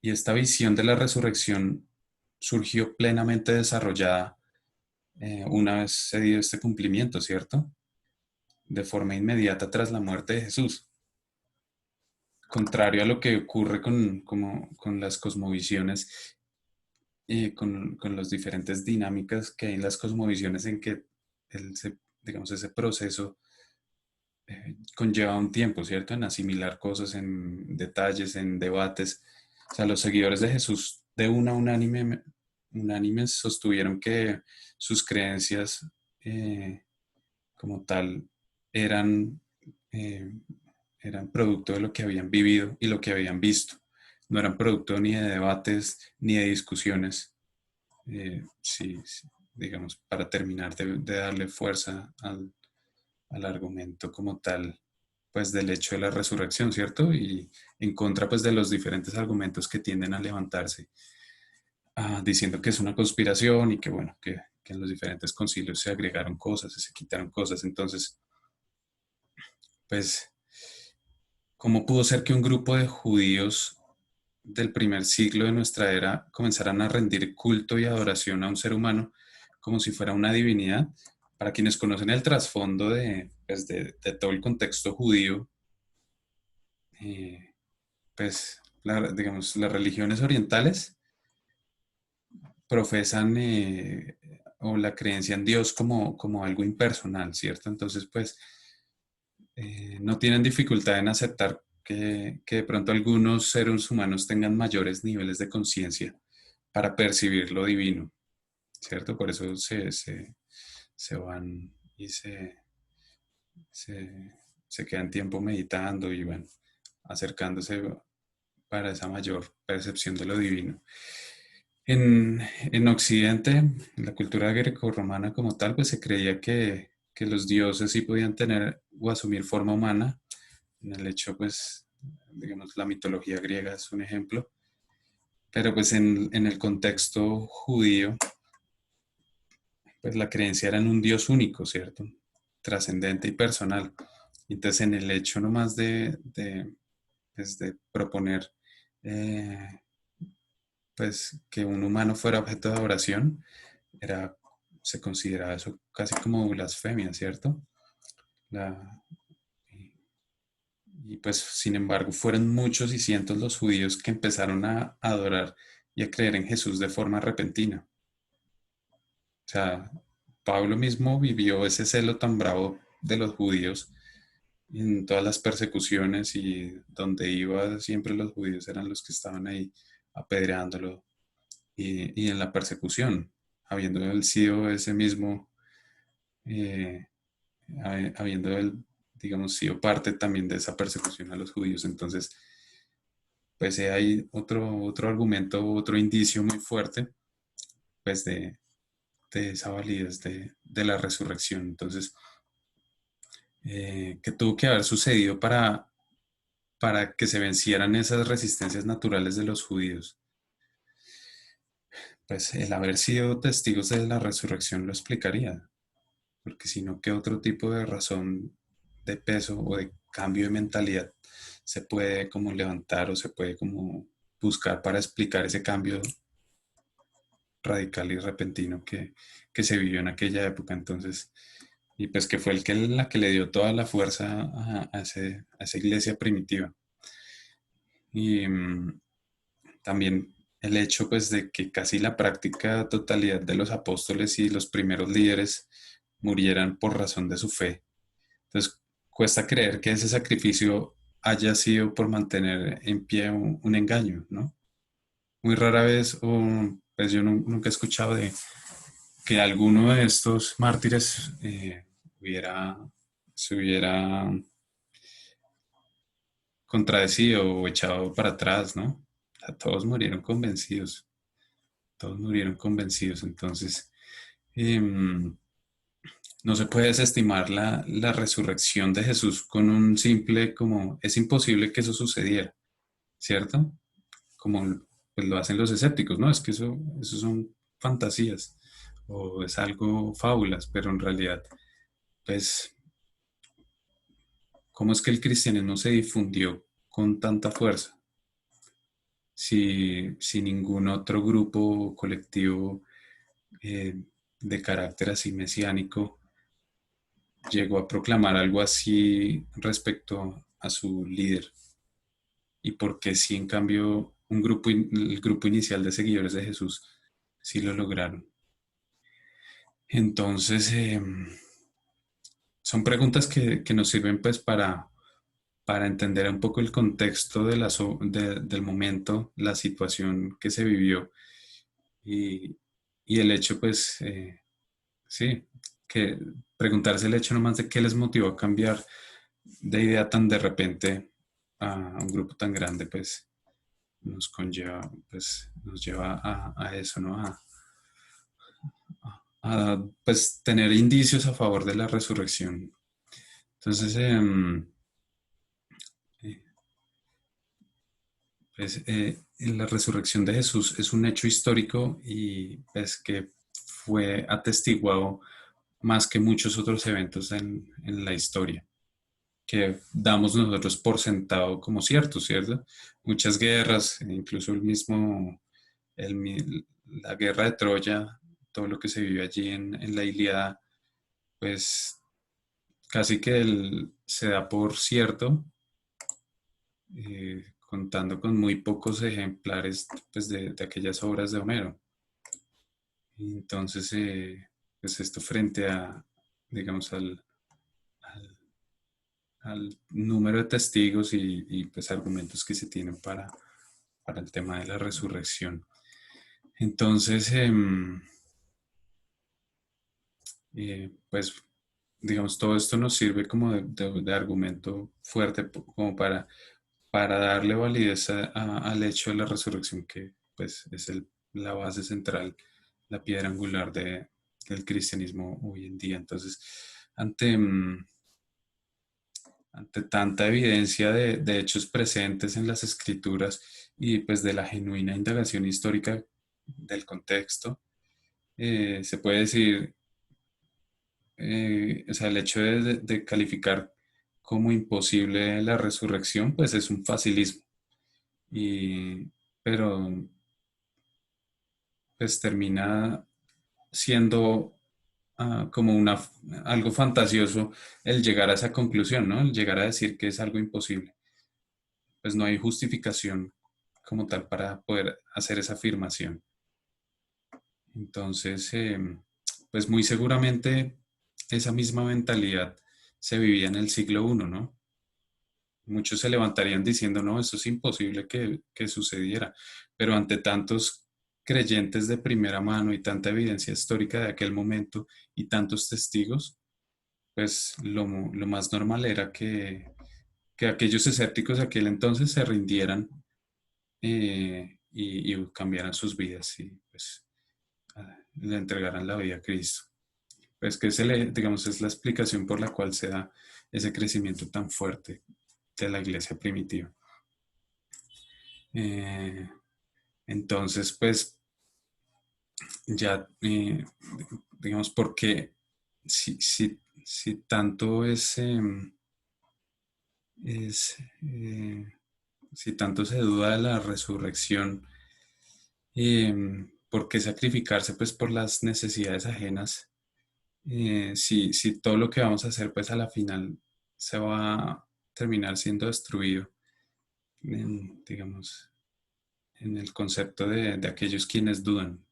y esta visión de la resurrección surgió plenamente desarrollada una vez se dio este cumplimiento, ¿cierto? De forma inmediata tras la muerte de Jesús. Contrario a lo que ocurre con las cosmovisiones y con las diferentes dinámicas que hay en las cosmovisiones en que digamos, ese proceso conlleva un tiempo, ¿cierto? En asimilar cosas, en detalles, en debates. O sea, los seguidores de Jesús de una unánimes sostuvieron que sus creencias como tal eran, eh, eran producto de lo que habían vivido y lo que habían visto. No eran producto ni de debates ni de discusiones. Sí, sí, digamos, para terminar de darle fuerza al argumento como tal, pues del hecho de la resurrección, ¿cierto? Y en contra, pues de los diferentes argumentos que tienden a levantarse, diciendo que es una conspiración y que, bueno, que en los diferentes concilios se agregaron cosas, se quitaron cosas. Entonces, pues, ¿cómo pudo ser que un grupo de judíos del primer siglo de nuestra era comenzaran a rendir culto y adoración a un ser humano como si fuera una divinidad? Para quienes conocen el trasfondo pues, de todo el contexto judío, eh, pues, digamos, las religiones orientales profesan o la creencia en Dios como algo impersonal, ¿cierto? Entonces, pues, no tienen dificultad en aceptar que de pronto algunos seres humanos tengan mayores niveles de conciencia para percibir lo divino, ¿cierto? Por eso se van y se, se quedan tiempo meditando y van acercándose para esa mayor percepción de lo divino. En, en Occidente, en la cultura grecorromana como tal, pues se creía que los dioses sí podían tener o asumir forma humana. En el hecho, pues, digamos, la mitología griega es un ejemplo, pero pues en el contexto judío, pues la creencia era en un Dios único, ¿cierto? Trascendente y personal. Entonces, en el hecho nomás pues, de proponer eh, pues, que un humano fuera objeto de adoración, era, se consideraba eso casi como blasfemia, ¿cierto? La, y pues, sin embargo, fueron muchos y cientos los judíos que empezaron a adorar y a creer en Jesús de forma repentina. O sea, Pablo mismo vivió ese celo tan bravo de los judíos en todas las persecuciones y donde iba siempre los judíos eran los que estaban ahí apedreándolo y en la persecución, habiendo él sido ese mismo, eh, habiendo él, digamos, sido parte también de esa persecución a los judíos. Entonces, pues hay otro argumento, otro indicio muy fuerte, pues de esa validez de la resurrección. Entonces, ¿qué tuvo que haber sucedido para que se vencieran esas resistencias naturales de los judíos? Pues el haber sido testigos de la resurrección lo explicaría, porque si no, ¿qué otro tipo de razón de peso o de cambio de mentalidad se puede como levantar o se puede como buscar para explicar ese cambio radical y repentino que se vivió en aquella época? Entonces, y pues que fue la que le dio toda la fuerza a esa iglesia primitiva. Y también el hecho pues de que casi la práctica totalidad de los apóstoles y los primeros líderes murieran por razón de su fe. Entonces, cuesta creer que ese sacrificio haya sido por mantener en pie un engaño, ¿no? Muy rara vez, o pues yo nunca he escuchado de que alguno de estos mártires se hubiera contradecido o echado para atrás, ¿no? O sea, todos murieron convencidos, entonces no se puede desestimar la resurrección de Jesús con un simple como, es imposible que eso sucediera, ¿cierto? Como pues lo hacen los escépticos, ¿no? Es que eso son fantasías o es algo fábulas, pero en realidad, pues, ¿cómo es que el cristianismo se difundió con tanta fuerza? Si ningún otro grupo o colectivo eh, de carácter así mesiánico llegó a proclamar algo así respecto a su líder. Y porque sí, en cambio, el grupo inicial de seguidores de Jesús sí lo lograron. Entonces, son preguntas que nos sirven pues para entender un poco el contexto del momento, la situación que se vivió y, y el hecho pues, sí, que preguntarse el hecho nomás de qué les motivó a cambiar de idea tan de repente a un grupo tan grande, pues nos lleva a eso, ¿no? Pues tener indicios a favor de la resurrección. Entonces, eh, pues, la resurrección de Jesús es un hecho histórico y pues que fue atestiguado más que muchos otros eventos en la historia, que damos nosotros por sentado como cierto, ¿cierto? Muchas guerras, incluso la guerra de Troya, todo lo que se vive allí en la Ilíada, pues casi que se da por cierto, contando con muy pocos ejemplares pues, de aquellas obras de Homero. Entonces, pues esto frente a, digamos, al, al número de testigos y, pues argumentos que se tienen para el tema de la resurrección. Entonces, pues, digamos, todo esto nos sirve como de argumento fuerte como para darle validez al hecho de la resurrección, que pues es la base central, la piedra angular del cristianismo hoy en día. Entonces, ante, ante tanta evidencia de hechos presentes en las escrituras y pues de la genuina indagación histórica del contexto, se puede decir, o sea, el hecho de calificar como imposible la resurrección, pues es un facilismo. Y, pero pues termina siendo como algo fantasioso el llegar a esa conclusión, ¿no? El llegar a decir que es algo imposible. Pues no hay justificación como tal para poder hacer esa afirmación. Entonces, pues muy seguramente esa misma mentalidad se vivía en el siglo I, ¿no? Muchos se levantarían diciendo, no, eso es imposible que sucediera, pero ante tantos creyentes de primera mano y tanta evidencia histórica de aquel momento y tantos testigos, pues lo más normal era que aquellos escépticos de aquel entonces se rindieran y cambiaran sus vidas y pues le entregaran la vida a Cristo. Pues que digamos, es la explicación por la cual se da ese crecimiento tan fuerte de la iglesia primitiva. Eh, entonces, pues ya, digamos, porque si tanto es si tanto se duda de la resurrección, ¿por qué sacrificarse pues por las necesidades ajenas? Si todo lo que vamos a hacer pues a la final se va a terminar siendo destruido, digamos, en el concepto de aquellos quienes dudan.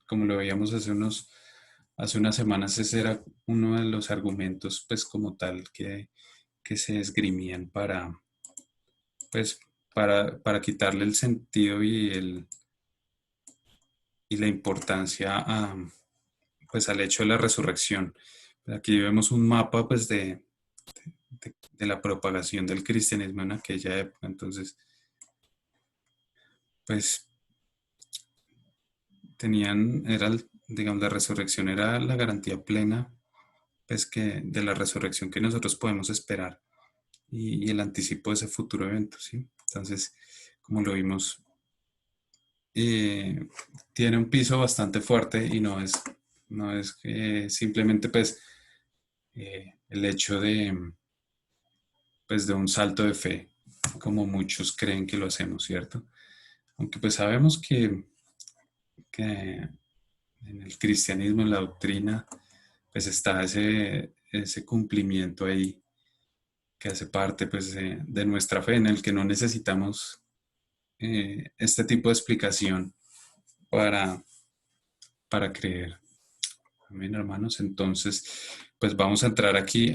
Como lo veíamos hace unas semanas, ese era uno de los argumentos, pues como tal, que se esgrimían pues, para quitarle el sentido y la importancia pues, al hecho de la resurrección. Aquí vemos un mapa, pues, de la propagación del cristianismo en aquella época. Entonces, pues, digamos, la resurrección era la garantía plena, pues, de la resurrección que nosotros podemos esperar y el anticipo de ese futuro evento, ¿sí? Entonces, como lo vimos, eh, tiene un piso bastante fuerte y no es que simplemente, pues, el hecho pues, de un salto de fe, como muchos creen que lo hacemos, ¿cierto? Aunque pues sabemos que en el cristianismo, en la doctrina, pues está ese cumplimiento ahí que hace parte pues de nuestra fe, en el que no necesitamos este tipo de explicación para, para creer. Amén, hermanos. Entonces, pues vamos a entrar aquí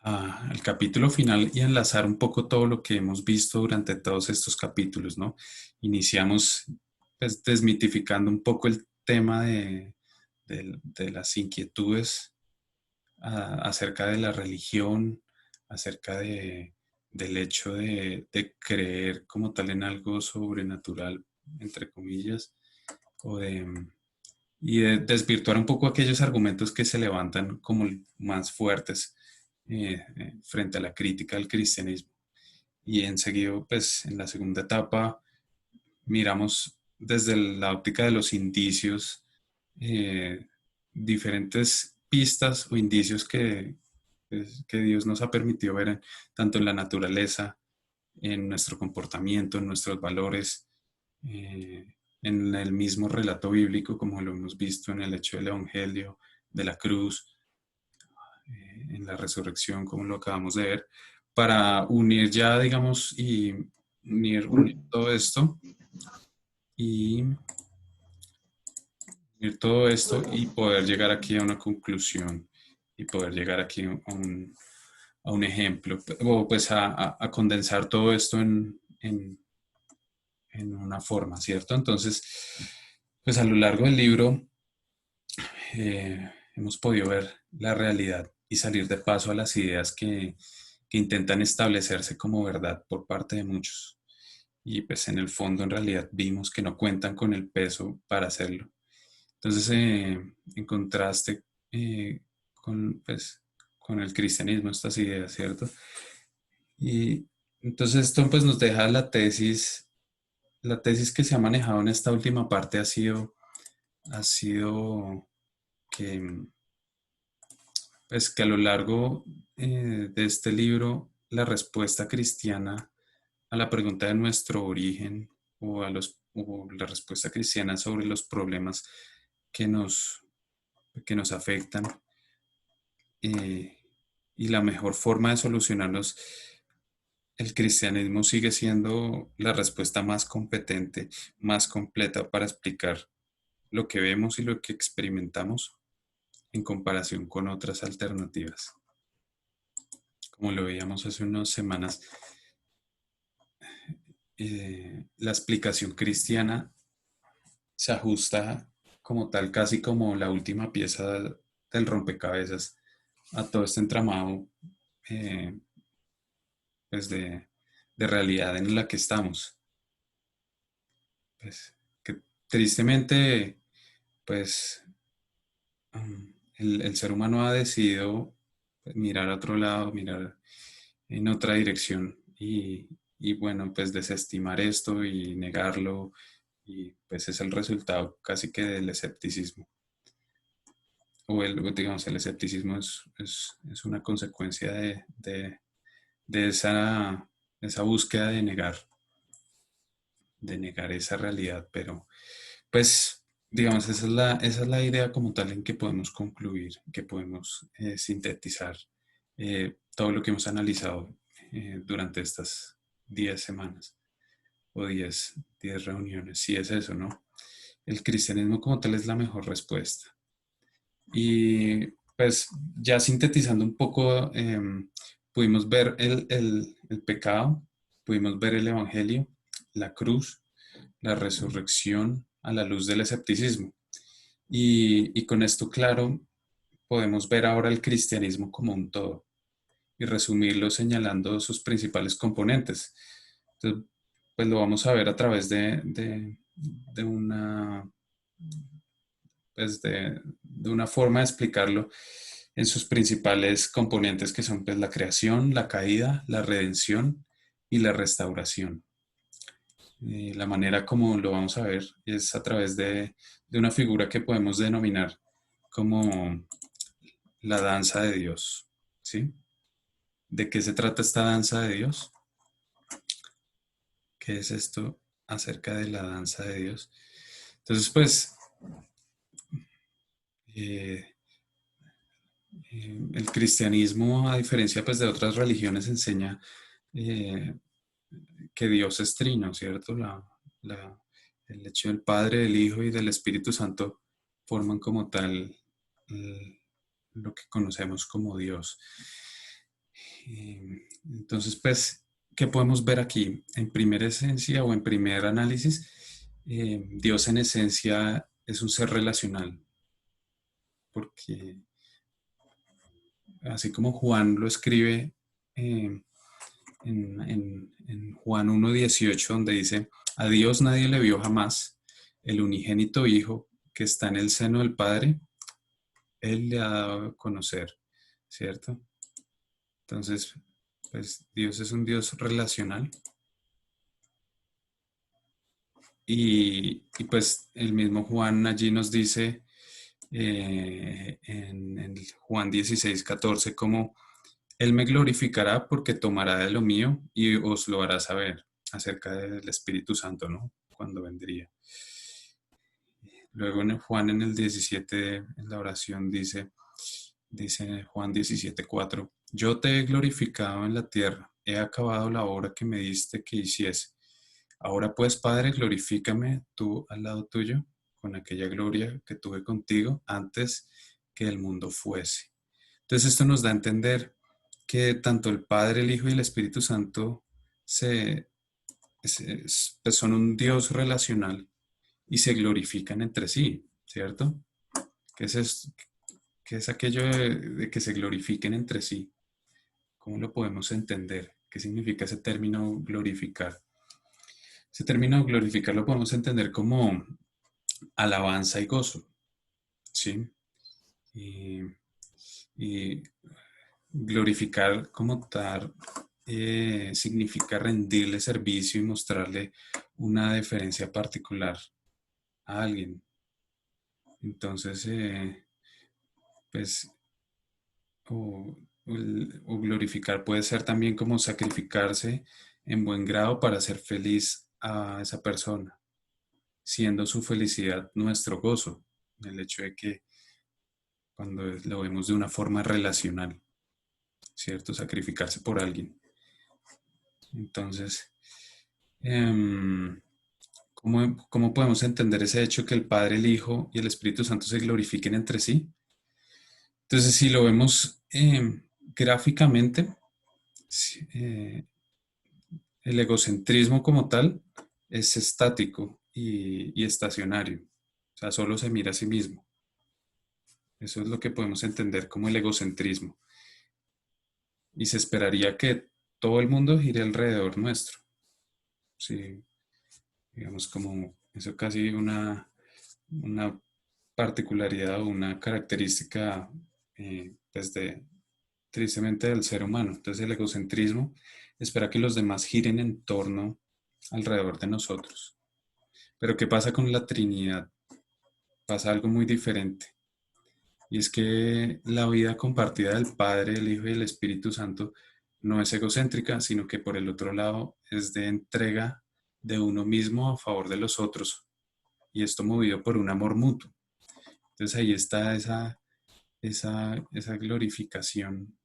al capítulo final y enlazar un poco todo lo que hemos visto durante todos estos capítulos, ¿no? Iniciamos pues desmitificando un poco el tema de las inquietudes acerca de la religión, acerca del hecho de creer como tal en algo sobrenatural, entre comillas, y de desvirtuar un poco aquellos argumentos que se levantan como más fuertes frente a la crítica al cristianismo. Y enseguida, pues en la segunda etapa, miramos desde la óptica de los indicios, eh, diferentes pistas o indicios que Dios nos ha permitido ver tanto en la naturaleza, en nuestro comportamiento, en nuestros valores, en el mismo relato bíblico, como lo hemos visto en el hecho del Evangelio, de la cruz, en la resurrección, como lo acabamos de ver, para unir ya, digamos, y unir todo esto y resumir todo esto y poder llegar aquí a una conclusión y poder llegar aquí a un ejemplo, o pues a condensar todo esto en una forma, ¿cierto? Entonces, pues a lo largo del libro hemos podido ver la realidad y salir de paso a las ideas que intentan establecerse como verdad por parte de muchos. Y pues en el fondo en realidad vimos que no cuentan con el peso para hacerlo. Entonces, en contraste pues, con el cristianismo, estas ideas, ¿cierto? Y entonces esto pues nos deja la tesis que se ha manejado en esta última parte ha sido que, pues, que a lo largo de este libro la respuesta cristiana a la pregunta de nuestro origen o la respuesta cristiana sobre los problemas que que nos afectan eh, y la mejor forma de solucionarlos, el cristianismo sigue siendo la respuesta más competente, más completa para explicar lo que vemos y lo que experimentamos en comparación con otras alternativas. Como lo veíamos hace unas semanas, la explicación cristiana se ajusta como tal, casi como la última pieza del rompecabezas a todo este entramado eh, pues de realidad en la que estamos. Pues, que tristemente, pues el ser humano ha decidido mirar a otro lado, mirar en otra dirección y bueno, pues desestimar esto y negarlo y pues es el resultado casi que del escepticismo. Digamos, el escepticismo es una consecuencia de esa búsqueda de negar esa realidad, pero pues, digamos, esa es la idea como tal en que podemos concluir, que podemos sintetizar todo lo que hemos analizado durante estas 10 semanas o 10 reuniones. Sí es eso, ¿no? El cristianismo como tal es la mejor respuesta. Y pues ya sintetizando un poco, pudimos ver el pecado, pudimos ver el evangelio, la cruz, la resurrección a la luz del escepticismo. Y con esto claro, podemos ver ahora el cristianismo como un todo y resumirlo señalando sus principales componentes. Entonces, pues lo vamos a ver a través de una, pues de una forma de explicarlo en sus principales componentes que son pues, la creación, la caída, la redención y la restauración. La manera como lo vamos a ver es a través de una figura que podemos denominar como la danza de Dios. ¿Sí? ¿De qué se trata esta danza de Dios? ¿Qué es esto acerca de la danza de Dios? Entonces, pues, eh, el cristianismo, a diferencia pues, de otras religiones, enseña eh, que Dios es trino, ¿cierto? El hecho del Padre, del Hijo y del Espíritu Santo forman como tal lo que conocemos como Dios. Entonces, pues, ¿qué podemos ver aquí? En primera esencia o en primer análisis, Dios en esencia es un ser relacional, porque así como Juan lo escribe eh, en Juan 1:18, donde dice, a Dios nadie le vio jamás, el unigénito Hijo que está en el seno del Padre, Él le ha dado a conocer, ¿cierto? Entonces, pues Dios es un Dios relacional y pues el mismo Juan allí nos dice en Juan 16:14 como Él me glorificará porque tomará de lo mío y os lo hará saber acerca del Espíritu Santo, ¿no? Cuando vendría. Luego en Juan en el 17, en la oración dice Juan 17:4, yo te he glorificado en la tierra, he acabado la obra que me diste que hiciese. Ahora pues, Padre, glorifícame tú al lado tuyo. con aquella gloria que tuve contigo antes que el mundo fuese. Entonces esto nos da a entender que tanto el Padre, el Hijo y el Espíritu Santo pues son un Dios relacional y se glorifican entre sí, ¿cierto? ¿Qué es, qué es aquello de que se glorifiquen entre sí? ¿Cómo lo podemos entender? ¿Qué significa ese término glorificar? Ese término glorificar lo podemos entender como alabanza y gozo, ¿sí? Y, y glorificar como tal significa rendirle servicio y mostrarle una deferencia particular a alguien. Entonces, pues, o, o glorificar puede ser también como sacrificarse en buen grado para hacer feliz a esa persona, siendo su felicidad nuestro gozo, el hecho de que cuando lo vemos de una forma relacional, ¿cierto? Sacrificarse por alguien. Entonces, em, ¿cómo podemos entender ese hecho que el Padre, el Hijo y el Espíritu Santo se glorifiquen entre sí? Entonces, si lo vemos gráficamente, el egocentrismo como tal es estático y estacionario, o sea, solo se mira a sí mismo. Eso es lo que podemos entender como el egocentrismo. Y se esperaría que todo el mundo gire alrededor nuestro. Sí, digamos como eso casi una particularidad o una característica pues tristemente del ser humano. Entonces el egocentrismo espera que los demás giren en torno alrededor de nosotros. Pero ¿qué pasa con la Trinidad? Pasa algo muy diferente. Y es que la vida compartida del Padre, el Hijo y el Espíritu Santo no es egocéntrica, sino que por el otro lado es de entrega de uno mismo a favor de los otros. Y esto movido por un amor mutuo. Entonces ahí está esa glorificación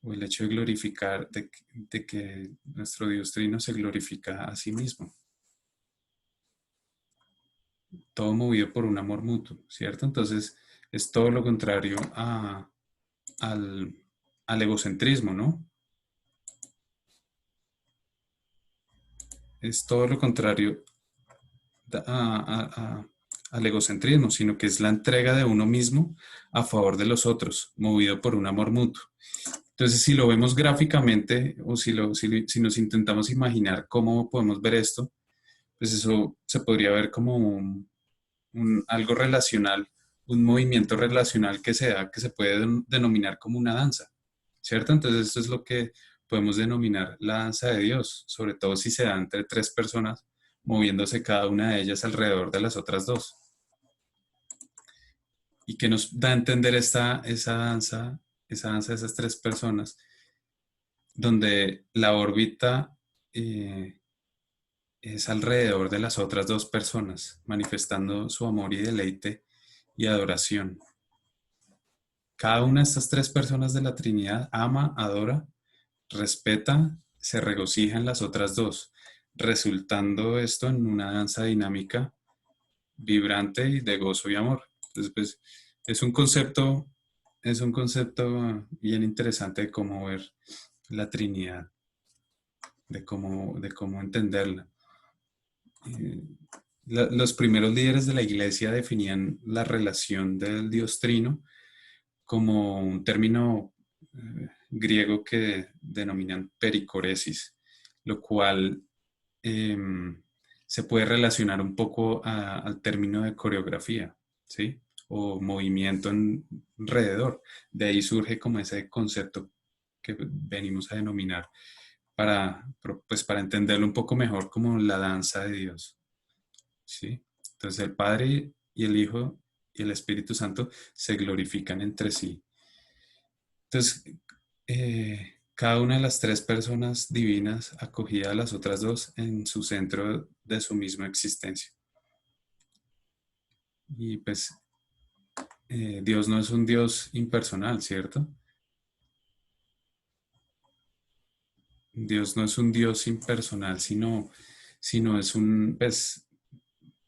o el hecho de glorificar, de que nuestro Dios Trino se glorifica a sí mismo. Todo movido por un amor mutuo, ¿cierto? Entonces es todo lo contrario al, al egocentrismo, ¿no? Es todo lo contrario al egocentrismo, sino que es la entrega de uno mismo a favor de los otros, movido por un amor mutuo. Entonces, si lo vemos gráficamente o si nos intentamos imaginar cómo podemos ver esto, pues eso se podría ver como algo relacional, un movimiento relacional que se da, que se puede denominar como una danza, ¿cierto? Entonces, esto es lo que podemos denominar la danza de Dios, sobre todo si se da entre tres personas, moviéndose cada una de ellas alrededor de las otras dos. Y que nos da a entender esa danza de esas tres personas, donde la órbita eh, es alrededor de las otras dos personas, manifestando su amor y deleite y adoración. Cada una de estas tres personas de la Trinidad ama, adora, respeta, se regocija en las otras dos, resultando esto en una danza dinámica, vibrante y de gozo y amor. Entonces, pues, es un concepto, es un concepto bien interesante de cómo ver la Trinidad, de cómo entenderla. Eh, los primeros líderes de la iglesia definían la relación del Dios Trino como un término griego que denominan pericoresis, lo cual eh, se puede relacionar un poco al término de coreografía, ¿sí? O movimiento alrededor. De ahí surge como ese concepto que venimos a denominar pues para entenderlo un poco mejor como la danza de Dios, ¿sí? Entonces el Padre y el Hijo y el Espíritu Santo se glorifican entre sí. Entonces, cada una de las tres personas divinas acogía a las otras dos en su centro de su misma existencia. Y pues Dios no es un Dios impersonal, ¿cierto? Dios no es un Dios impersonal, sino es un, pues,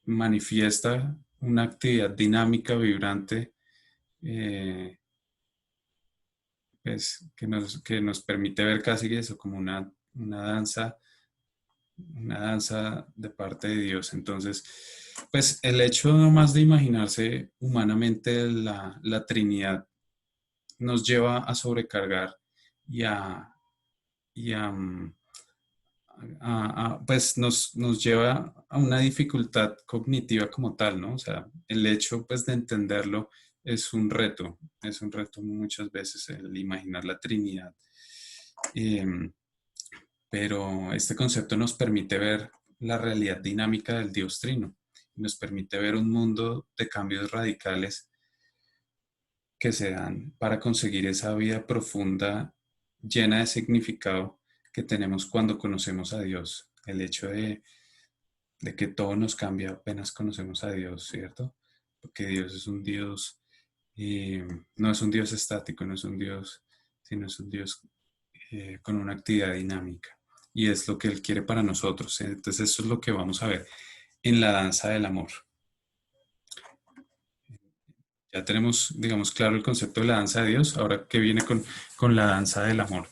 manifiesta una actividad dinámica, vibrante, eh, pues, que nos permite ver casi eso como una danza de parte de Dios. Entonces, pues el hecho nomás de imaginarse humanamente la Trinidad nos lleva a sobrecargar y y a, mm, pues nos lleva a una dificultad cognitiva como tal, ¿no? O sea, el hecho pues de entenderlo es un reto muchas veces el imaginar la Trinidad. Em, pero este concepto nos permite ver la realidad dinámica del Dios Trino, nos permite ver un mundo de cambios radicales que se dan para conseguir esa vida profunda, llena de significado que tenemos cuando conocemos a Dios. El hecho de que todo nos cambia apenas conocemos a Dios, ¿cierto? Porque Dios es un Dios, no es un Dios estático, no es un Dios, sino es un Dios con una actividad dinámica. Y es lo que Él quiere para nosotros. Entonces eso es lo que vamos a ver en la danza del amor. Ya tenemos, digamos, claro el concepto de la danza de Dios, ahora que viene con la danza del amor.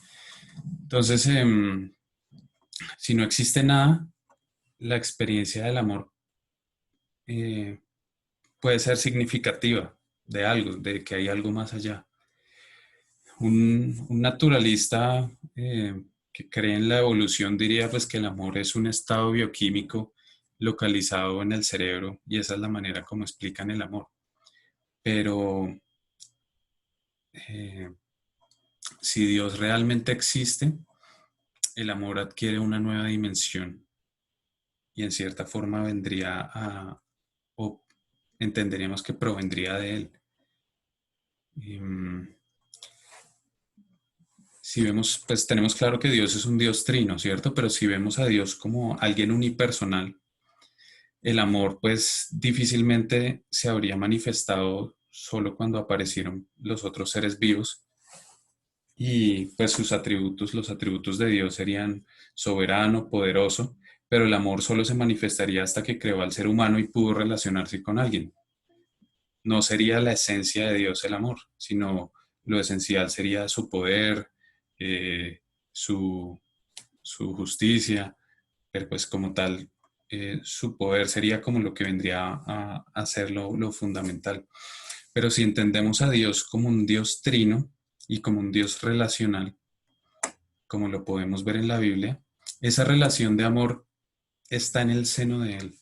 Entonces, si no existe nada, la experiencia del amor eh, puede ser significativa de algo, de que hay algo más allá. Un naturalista que cree en la evolución diría pues que el amor es un estado bioquímico localizado en el cerebro y esa es la manera como explican el amor. Pero eh, si Dios realmente existe, el amor adquiere una nueva dimensión y en cierta forma vendría o entenderíamos que provendría de él. Em, si vemos, pues tenemos claro que Dios es un Dios trino, ¿cierto? Pero si vemos a Dios como alguien unipersonal, el amor pues difícilmente se habría manifestado solo cuando aparecieron los otros seres vivos y pues sus atributos, los atributos de Dios serían soberano, poderoso, pero el amor solo se manifestaría hasta que creó al ser humano y pudo relacionarse con alguien. No sería la esencia de Dios el amor, sino lo esencial sería su poder, eh, su, su justicia, pero pues como tal, su poder sería como lo que vendría a ser lo fundamental. Pero si entendemos a Dios como un Dios trino y como un Dios relacional, como lo podemos ver en la Biblia, esa relación de amor está en el seno de Él,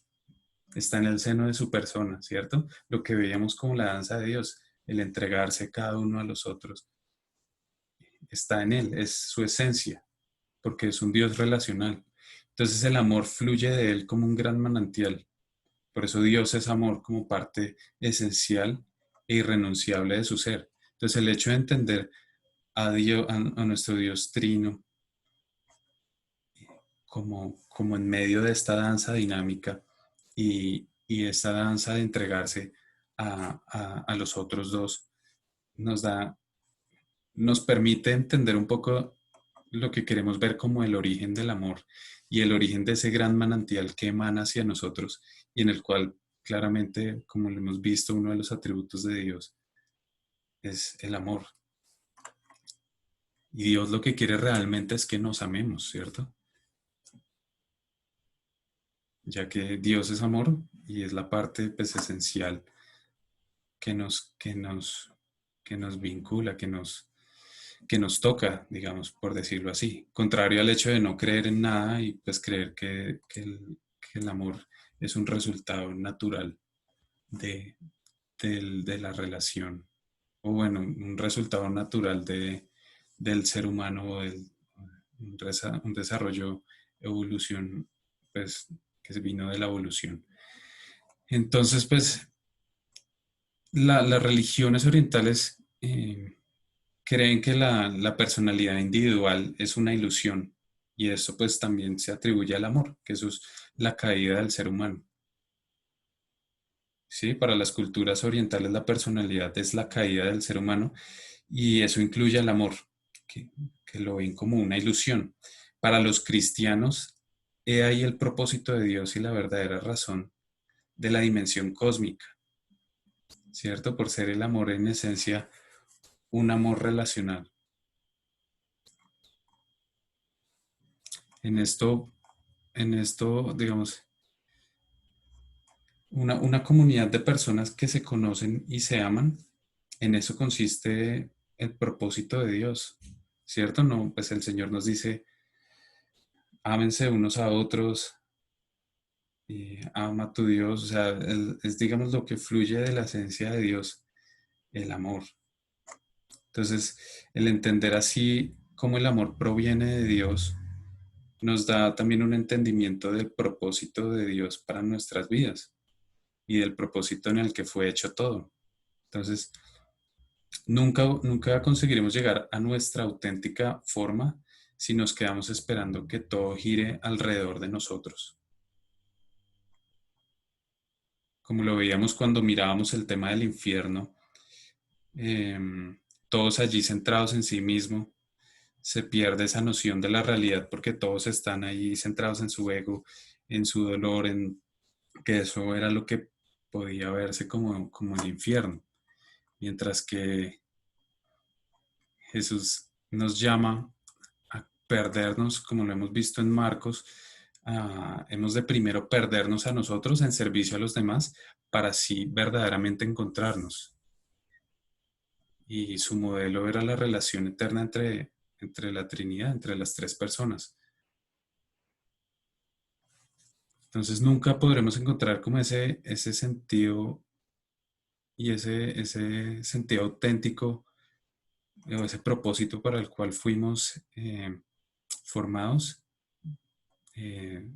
está en el seno de su persona, ¿cierto? Lo que veíamos como la danza de Dios, el entregarse cada uno a los otros, está en Él, es su esencia, porque es un Dios relacional. Entonces el amor fluye de Él como un gran manantial. Por eso Dios es amor como parte esencial e irrenunciable de su ser. Entonces el hecho de entender a Dios, a nuestro Dios trino, como en medio de esta danza dinámica y esta danza de entregarse a los otros dos, nos da, nos permite entender un poco lo que queremos ver como el origen del amor y el origen de ese gran manantial que emana hacia nosotros y en el cual claramente, como lo hemos visto, uno de los atributos de Dios es el amor. Y Dios lo que quiere realmente es que nos amemos, ¿cierto? Ya que Dios es amor y es la parte pues, esencial que que nos vincula, que nos toca, digamos, por decirlo así. Contrario al hecho de no creer en nada y pues creer que el amor es un resultado natural de, de la relación, o bueno, un resultado natural del ser humano o un desarrollo, evolución, pues que vino de la evolución. Entonces, pues las religiones orientales creen que la personalidad individual es una ilusión y eso pues también se atribuye al amor, que eso es la caída del ser humano. Sí, para las culturas orientales la personalidad es la caída del ser humano y eso incluye al amor, que, que lo ven como una ilusión. Para los cristianos, he ahí el propósito de Dios y la verdadera razón de la dimensión cósmica. ¿cierto? Por ser el amor en esencia un amor relacional. En esto, digamos, una comunidad de personas que se conocen y se aman, en eso consiste el propósito de Dios, ¿cierto? No, pues el Señor nos dice, ámense unos a otros y ama a tu Dios, o sea, es digamos lo que fluye de la esencia de Dios, el amor. Entonces, el entender así cómo el amor proviene de Dios nos da también un entendimiento del propósito de Dios para nuestras vidas y del propósito en el que fue hecho todo. Entonces, nunca conseguiremos llegar a nuestra auténtica forma si nos quedamos esperando que todo gire alrededor de nosotros. Como lo veíamos cuando mirábamos el tema del infierno, todos allí centrados en sí mismo, se pierde esa noción de la realidad porque todos están ahí centrados en su ego, en su dolor, en que eso era lo que podía verse como el infierno. Mientras que Jesús nos llama a perdernos, como lo hemos visto en Marcos, hemos de primero perdernos a nosotros en servicio a los demás para así verdaderamente encontrarnos. Y su modelo era la relación eterna entre la Trinidad, entre las tres personas. Entonces nunca podremos encontrar como ese sentido y ese sentido auténtico o ese propósito para el cual fuimos formados, eh,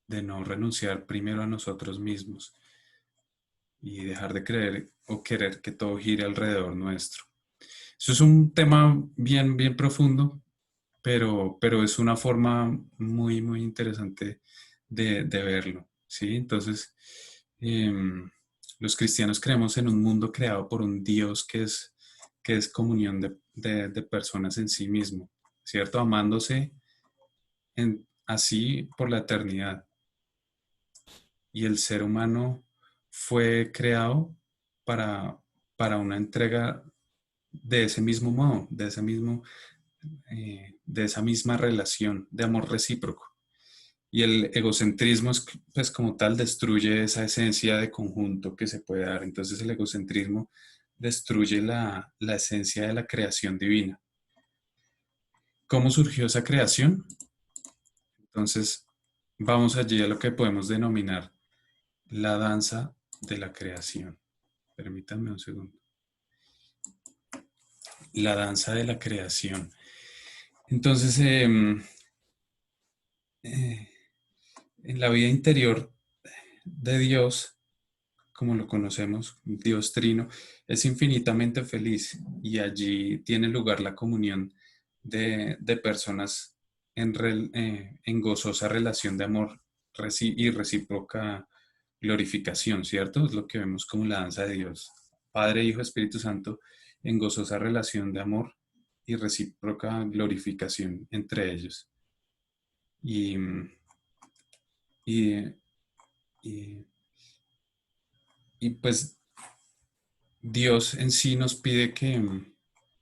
de no renunciar primero a nosotros mismos y dejar de creer o querer que todo gire alrededor nuestro. Eso es un tema bien profundo, pero es una forma muy interesante de verlo, ¿sí? Entonces, los cristianos creemos en un mundo creado por un Dios que es comunión de personas en sí mismo, ¿cierto? Amándose así por la eternidad. Y el ser humano fue creado para, para una entrega de ese mismo modo, de esa misma relación de amor recíproco. Y el egocentrismo es, pues como tal destruye esa esencia de conjunto que se puede dar. Entonces el egocentrismo destruye la esencia de la creación divina. ¿Cómo surgió esa creación? Entonces vamos allí a lo que podemos denominar la danza de la creación. Permítanme un segundo. La danza de la creación. Entonces, eh, en la vida interior de Dios, como lo conocemos, Dios Trino, es infinitamente feliz y allí tiene lugar la comunión de personas en gozosa relación de amor y recíproca glorificación, ¿cierto? Es lo que vemos como la danza de Dios. Padre, Hijo, Espíritu Santo, en gozosa relación de amor y recíproca glorificación entre ellos. Y, y, y, y pues Dios en sí nos pide que,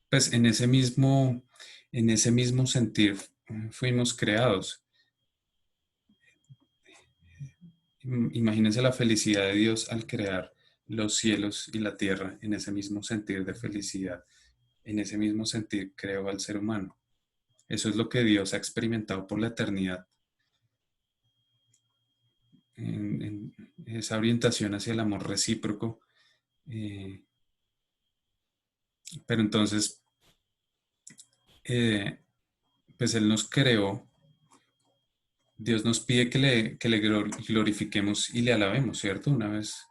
pues en ese mismo sentir fuimos creados. Imagínense la felicidad de Dios al crear los cielos y la tierra en ese mismo sentir de felicidad. En ese mismo sentir creó al ser humano. Eso es lo que Dios ha experimentado por la eternidad. En esa orientación hacia el amor recíproco. eh, pero entonces, eh, pues Él nos creó. Dios nos pide que le glorifiquemos y le alabemos, ¿cierto? Una vez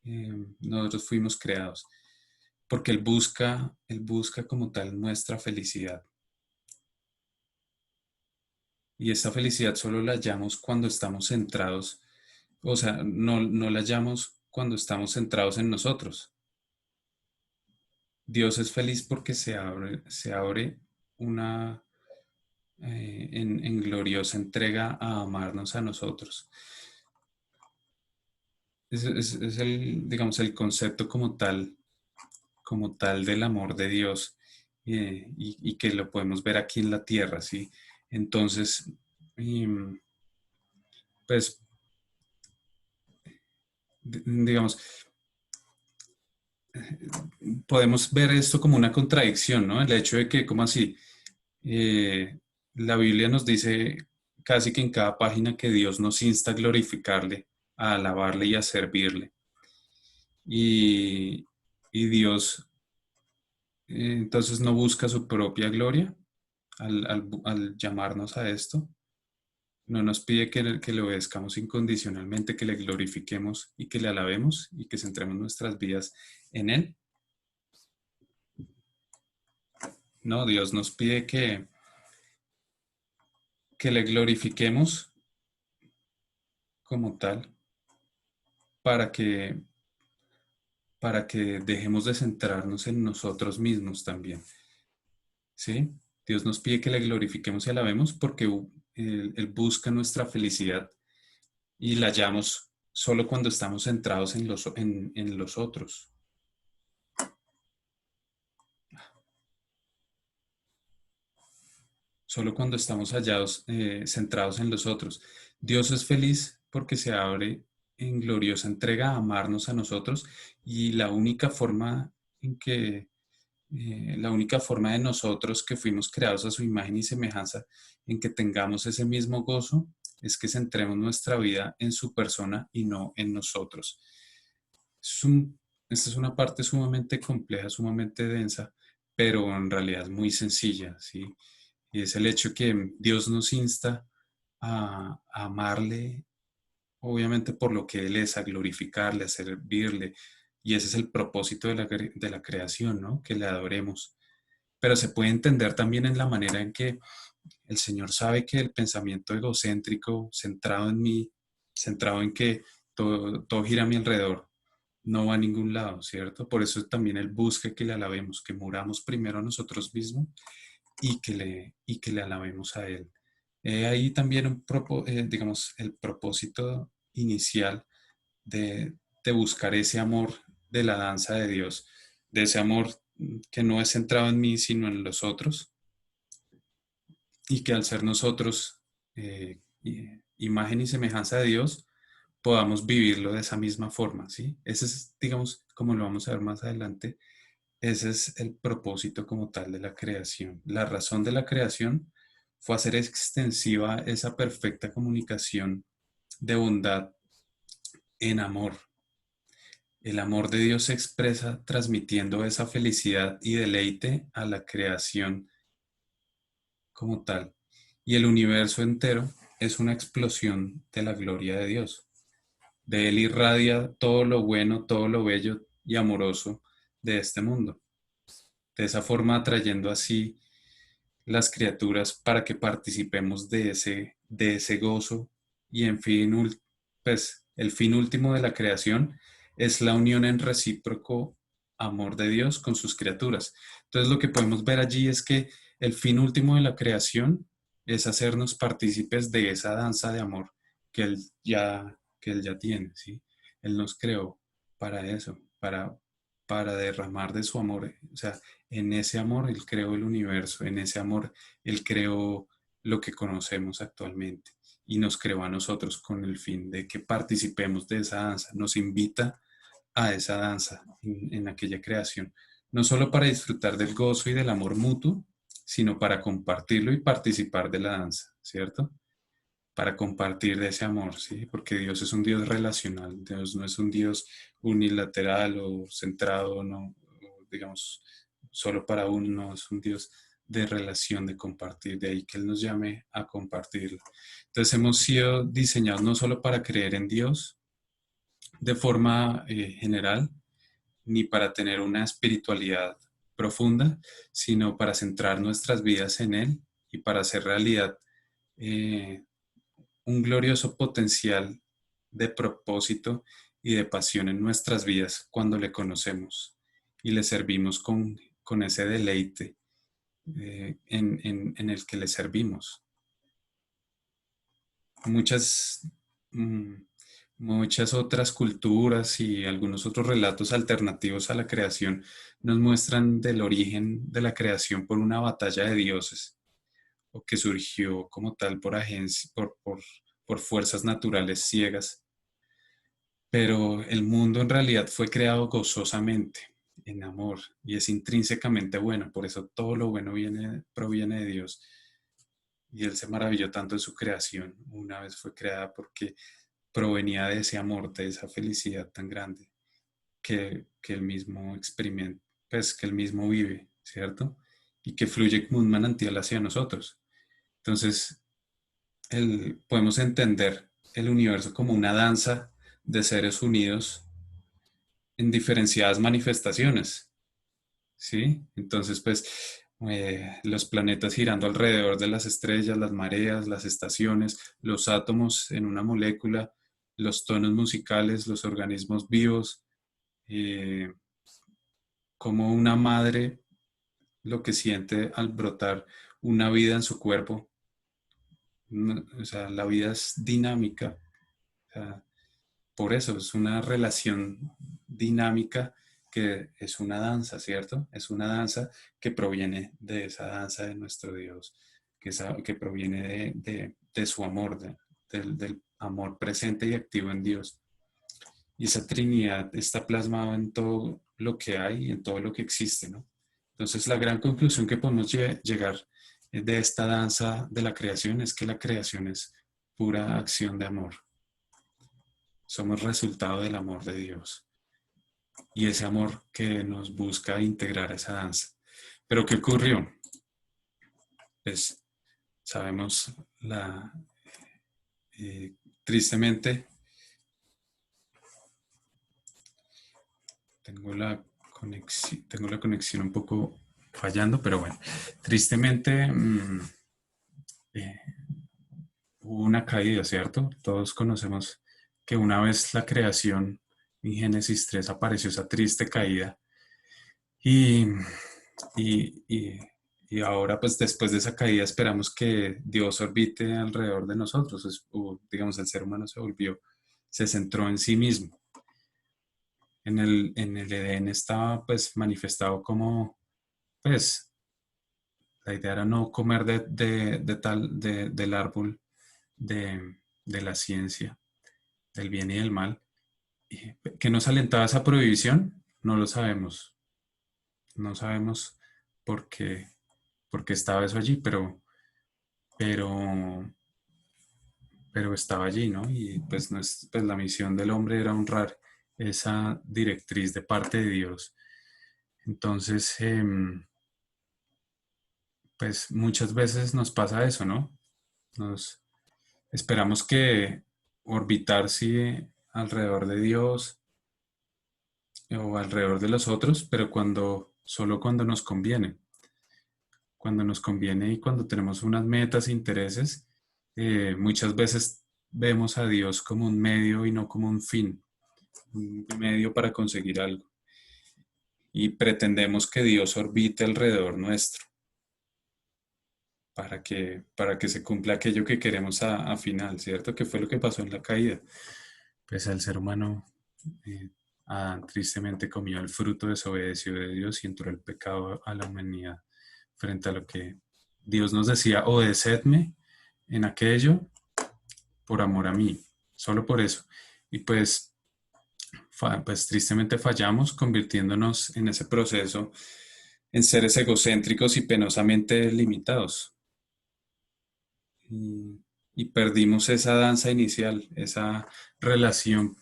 nosotros fuimos creados, porque Él busca como tal nuestra felicidad. Y esta felicidad solo la hallamos cuando estamos centrados, o sea, no la hallamos cuando estamos centrados en nosotros. Dios es feliz porque se abre una, en gloriosa entrega a amarnos a nosotros. es el, digamos, el concepto como tal del amor de Dios, y que lo podemos ver aquí en la tierra, ¿sí? Entonces, em, pues, digamos, podemos ver esto como una contradicción, ¿no? El hecho de que, como así, Eh, la Biblia nos dice casi que en cada página que Dios nos insta a glorificarle, a alabarle y a servirle. Y, y Dios entonces no busca su propia gloria al llamarnos a esto. No nos pide que le obedezcamos incondicionalmente, que le glorifiquemos y que le alabemos y que centremos nuestras vidas en Él. No, Dios nos pide que le glorifiquemos como tal para que dejemos de centrarnos en nosotros mismos también, ¿sí? Dios nos pide que le glorifiquemos y alabemos porque Él busca nuestra felicidad y la hallamos solo cuando estamos centrados en los otros, solo cuando estamos hallados, centrados en los otros. Dios es feliz porque se abre en gloriosa entrega a amarnos a nosotros, y en que la única forma de nosotros que fuimos creados a su imagen y semejanza, en que tengamos ese mismo gozo, es que centremos nuestra vida en su persona y no en nosotros. Es esta es una parte sumamente compleja, sumamente densa, pero en realidad es muy sencilla, ¿sí? Y es el hecho que Dios nos insta a amarle, obviamente por lo que Él es, a glorificarle, a servirle. Y ese es el propósito de la creación, ¿no? Que le adoremos. Pero se puede entender también en la manera en que el Señor sabe que el pensamiento egocéntrico, centrado en mí, centrado en que todo gira a mi alrededor, no va a ningún lado, ¿cierto? Por eso también Él busca que le alabemos, que muramos primero a nosotros mismos y que le alabemos a Él. Ahí también digamos, el propósito inicial de, de buscar ese amor de la danza de Dios, de ese amor que no es centrado en mí, sino en los otros, y que al ser nosotros imagen y semejanza de Dios, podamos vivirlo de esa misma forma, ¿sí? Ese es, digamos, como lo vamos a ver más adelante, ese es el propósito como tal de la creación. La razón de la creación fue hacer extensiva esa perfecta comunicación de bondad en amor. El amor de Dios se expresa transmitiendo esa felicidad y deleite a la creación como tal. Y el universo entero es una explosión de la gloria de Dios. De Él irradia todo lo bueno, todo lo bello y amoroso de este mundo. De esa forma atrayendo así las criaturas para que participemos de ese gozo. Y en fin, pues el fin último de la creación es la unión en recíproco amor de Dios con sus criaturas. Entonces lo que podemos ver allí es que el fin último de la creación es hacernos partícipes de esa danza de amor que él ya tiene, ¿sí? Él nos creó para eso, para derramar de su amor. O sea, en ese amor Él creó el universo, en ese amor Él creó lo que conocemos actualmente y nos creó a nosotros con el fin de que participemos de esa danza. Nos invita a esa danza en aquella creación, no solo para disfrutar del gozo y del amor mutuo, sino para compartirlo y participar de la danza, ¿cierto? Para compartir de ese amor, ¿sí? Porque Dios es un Dios relacional, Dios no es un Dios unilateral o centrado, no, digamos, solo para uno, no, es un Dios de relación, de compartir, de ahí que Él nos llame a compartirlo. Entonces hemos sido diseñados no solo para creer en Dios de forma general, ni para tener una espiritualidad profunda, sino para centrar nuestras vidas en Él y para hacer realidad eh, un glorioso potencial de propósito y de pasión en nuestras vidas cuando le conocemos y le servimos con ese deleite en el que le servimos. Muchas, mm, muchas otras culturas y algunos otros relatos alternativos a la creación nos muestran del origen de la creación por una batalla de dioses o que surgió como tal por por fuerzas naturales ciegas. Pero el mundo en realidad fue creado gozosamente, en amor, y es intrínsecamente bueno. Por eso todo lo bueno proviene de Dios. Y Él se maravilló tanto de su creación. Una vez fue creada porque provenía de ese amor, de esa felicidad tan grande que Él mismo experimenta, pues que Él mismo vive, ¿cierto? Y que fluye como un manantial hacia nosotros. Entonces, podemos entender el universo como una danza de seres unidos en diferenciadas manifestaciones, ¿sí? Entonces, pues, los planetas girando alrededor de las estrellas, las mareas, las estaciones, los átomos en una molécula, los tonos musicales, los organismos vivos, eh, como una madre lo que siente al brotar una vida en su cuerpo. O sea, la vida es dinámica. O sea, por eso es una relación dinámica que es una danza, ¿cierto? Es una danza que proviene de esa danza de nuestro Dios, que proviene de su amor, del amor presente y activo en Dios. Y esa Trinidad está plasmada en todo lo que hay y en todo lo que existe, ¿no? Entonces, la gran conclusión que podemos llegar de esta danza de la creación es que la creación es pura acción de amor. Somos resultado del amor de Dios y ese amor que nos busca integrar a esa danza. Pero ¿qué ocurrió? Pues sabemos tristemente, tengo la conexión un poco fallando, pero bueno, tristemente eh, hubo una caída, ¿cierto? Todos conocemos que una vez la creación en Génesis 3 apareció esa triste caída y, y, y, y ahora pues después de esa caída esperamos que Dios orbite alrededor de nosotros. Digamos, el ser humano se centró en sí mismo. En el Edén estaba pues manifestado como pues la idea era no comer del árbol de la ciencia, del bien y del mal. ¿Qué nos alentaba esa prohibición? No lo sabemos. No sabemos por qué, por qué estaba eso allí, pero, pero estaba allí, ¿no? Y pues, pues la misión del hombre era honrar esa directriz de parte de Dios. Entonces, pues muchas veces nos pasa eso, ¿no? Nos esperamos que orbitar sí alrededor de Dios o alrededor de los otros, pero solo cuando nos conviene y cuando tenemos unas metas e intereses, muchas veces vemos a Dios como un medio y no como un fin, un medio para conseguir algo. Y pretendemos que Dios orbite alrededor nuestro para que se cumpla aquello que queremos a final, ¿cierto? Que fue lo que pasó en la caída. Pues el ser humano, eh, Adán tristemente comió el fruto, desobedeció de Dios y entró el pecado a la humanidad frente a lo que Dios nos decía, obedecedme en aquello por amor a mí, solo por eso. Y pues tristemente fallamos convirtiéndonos en ese proceso en seres egocéntricos y penosamente limitados. Y, y perdimos esa danza inicial, esa relación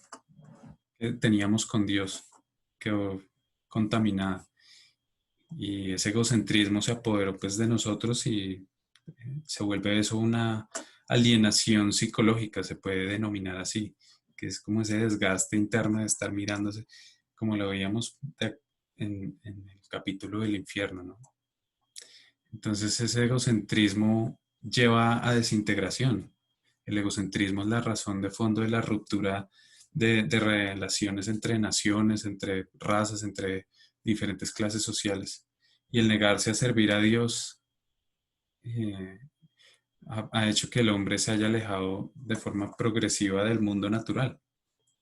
que teníamos con Dios, quedó contaminada. Y ese egocentrismo se apoderó pues de nosotros y se vuelve eso una alienación psicológica, se puede denominar así, que es como ese desgaste interno de estar mirándose, como lo veíamos en el capítulo del infierno, ¿no? Entonces ese egocentrismo lleva a desintegración. El egocentrismo es la razón de fondo de la ruptura de relaciones entre naciones, entre razas, entre diferentes clases sociales. Y el negarse a servir a Dios eh, ha hecho que el hombre se haya alejado de forma progresiva del mundo natural.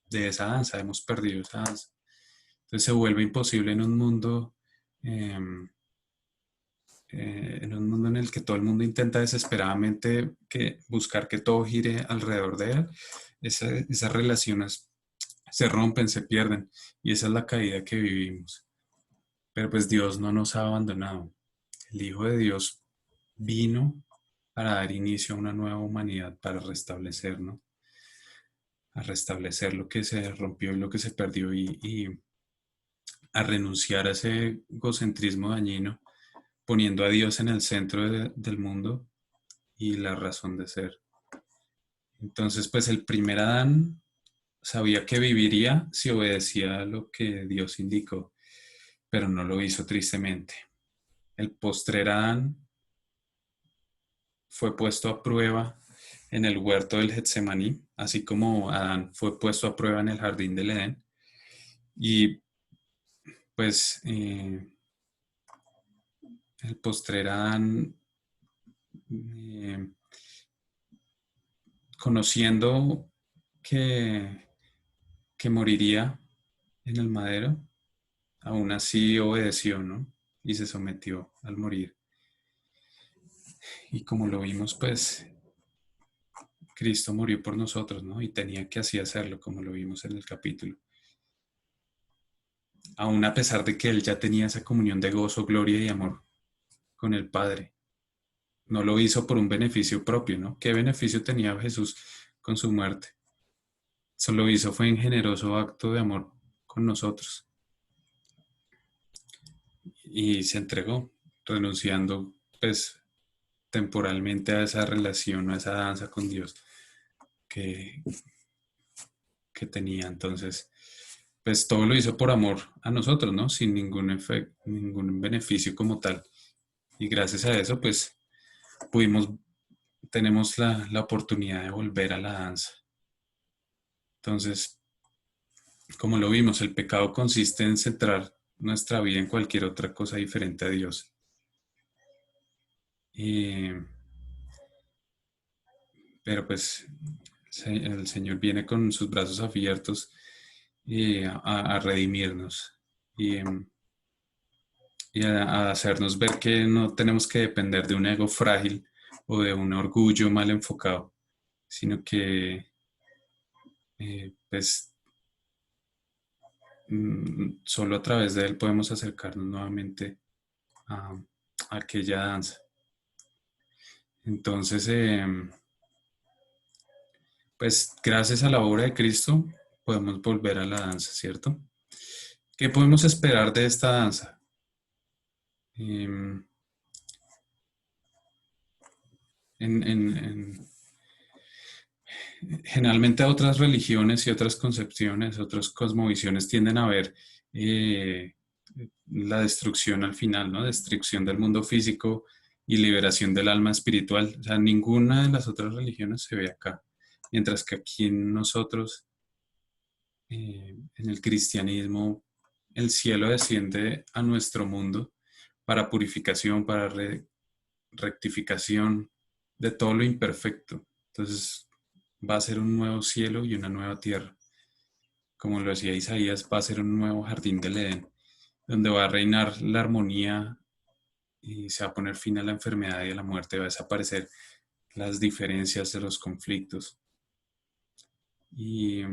de esa danza, hemos perdido esa danza. Entonces se vuelve imposible en un mundo en el que todo el mundo intenta desesperadamente buscar que todo gire alrededor de él. Esas relaciones se rompen, se pierden, y esa es la caída que vivimos. Pero pues Dios no nos ha abandonado. El Hijo de Dios vino para dar inicio a una nueva humanidad, para restablecer, ¿no? A restablecer lo que se rompió y lo que se perdió, y a renunciar a ese egocentrismo dañino, poniendo a Dios en el centro del mundo y la razón de ser. Entonces, pues el primer Adán sabía que viviría si obedecía lo que Dios indicó, pero no lo hizo, tristemente. El postrer Adán fue puesto a prueba en el huerto del Getsemaní, así como Adán fue puesto a prueba en el jardín del Edén. Y pues el postrer Adán, eh, conociendo que, que moriría en el madero, aún así obedeció, ¿no? Y se sometió al morir. Y como lo vimos, pues Cristo murió por nosotros, ¿no? Y tenía que así hacerlo, como lo vimos en el capítulo. Aún a pesar de que él ya tenía esa comunión de gozo, gloria y amor con el Padre. No lo hizo por un beneficio propio, ¿no? ¿Qué beneficio tenía Jesús con su muerte? Solo hizo fue en generoso acto de amor con nosotros. Y se entregó, renunciando pues temporalmente a esa relación, a esa danza con Dios que, que tenía. Entonces, pues todo lo hizo por amor a nosotros, ¿no? Sin ningún efecto, ningún beneficio como tal. Y gracias a eso, pues pudimos, tenemos la oportunidad de volver a la danza. Entonces, como lo vimos, el pecado consiste en centrar nuestra vida en cualquier otra cosa diferente a Dios. Pero pues el Señor viene con sus brazos abiertos a redimirnos y, a hacernos ver que no tenemos que depender de un ego frágil o de un orgullo mal enfocado, sino que pues solo a través de Él podemos acercarnos nuevamente a aquella danza. Entonces, pues gracias a la obra de Cristo podemos volver a la danza, ¿cierto? ¿Qué podemos esperar de esta danza? Em, en, en- en- Generalmente otras religiones y otras concepciones, otras cosmovisiones tienden a ver eh, la destrucción al final, ¿no? Destrucción del mundo físico y liberación del alma espiritual. O sea, ninguna de las otras religiones se ve acá. Mientras que aquí en nosotros, en el cristianismo, el cielo desciende a nuestro mundo para purificación, para rectificación de todo lo imperfecto. Entonces va a ser un nuevo cielo y una nueva tierra. Como lo decía Isaías, va a ser un nuevo jardín del Edén, donde va a reinar la armonía y se va a poner fin a la enfermedad y a la muerte, va a desaparecer las diferencias de los conflictos. Y,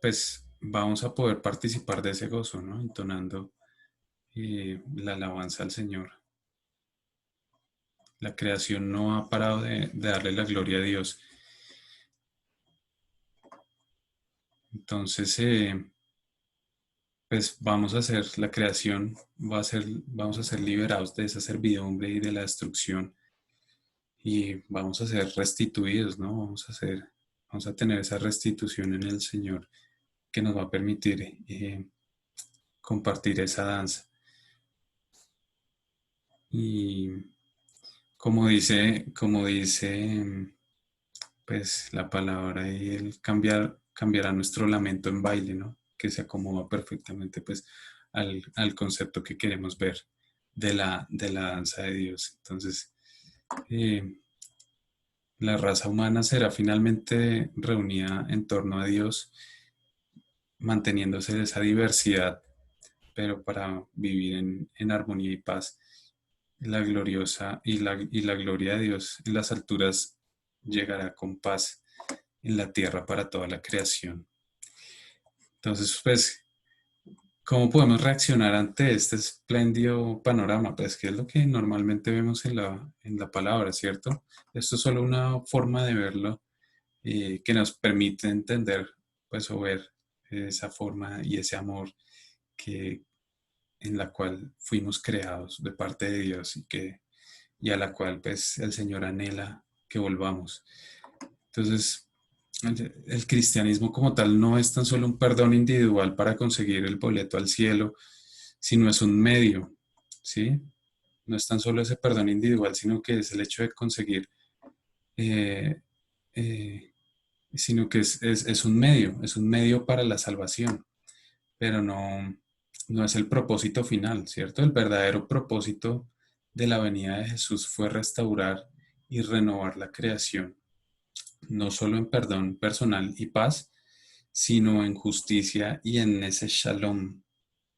pues vamos a poder participar de ese gozo, ¿no? Entonando la alabanza al Señor. La creación no ha parado de darle la gloria a Dios. Entonces, pues vamos a hacer la creación, vamos a ser liberados de esa servidumbre y de la destrucción, y vamos a ser restituidos, ¿no? Vamos a tener esa restitución en el Señor que nos va a permitir compartir esa danza. Y como dice, pues la palabra, y el cambiará nuestro lamento en baile, ¿no? Que se acomoda perfectamente pues al concepto que queremos ver de la danza de Dios. Entonces, eh, La raza humana será finalmente reunida en torno a Dios, manteniéndose esa diversidad, pero para vivir en armonía y paz. La gloriosa y la gloria de Dios en las alturas llegará con paz en la tierra para toda la creación. Entonces, pues, ¿cómo podemos reaccionar ante este espléndido panorama? Pues que es lo que normalmente vemos en la palabra, ¿cierto? Esto es solo una forma de verlo que nos permite entender, pues, o ver esa forma y ese amor que, en la cual fuimos creados de parte de Dios y a la cual, pues, el Señor anhela que volvamos. Entonces, el cristianismo como tal no es tan solo un perdón individual para conseguir el boleto al cielo, sino es un medio, ¿sí? No es tan solo ese perdón individual, sino que es el hecho de conseguir, eh, eh, sino que es un medio para la salvación, pero no es el propósito final, ¿cierto? El verdadero propósito de la venida de Jesús fue restaurar y renovar la creación, no solo en perdón personal y paz, sino en justicia y en ese shalom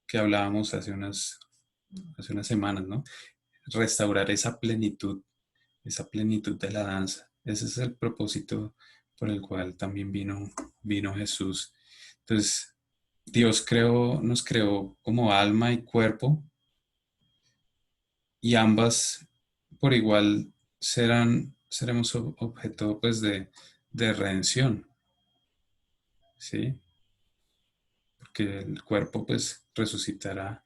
que hablábamos hace unas semanas, ¿no? Restaurar esa plenitud de la danza. Ese es el propósito por el cual también vino Jesús. Entonces, Dios nos creó como alma y cuerpo, y ambas por igual seremos objeto pues de redención, ¿sí? Porque el cuerpo pues resucitará.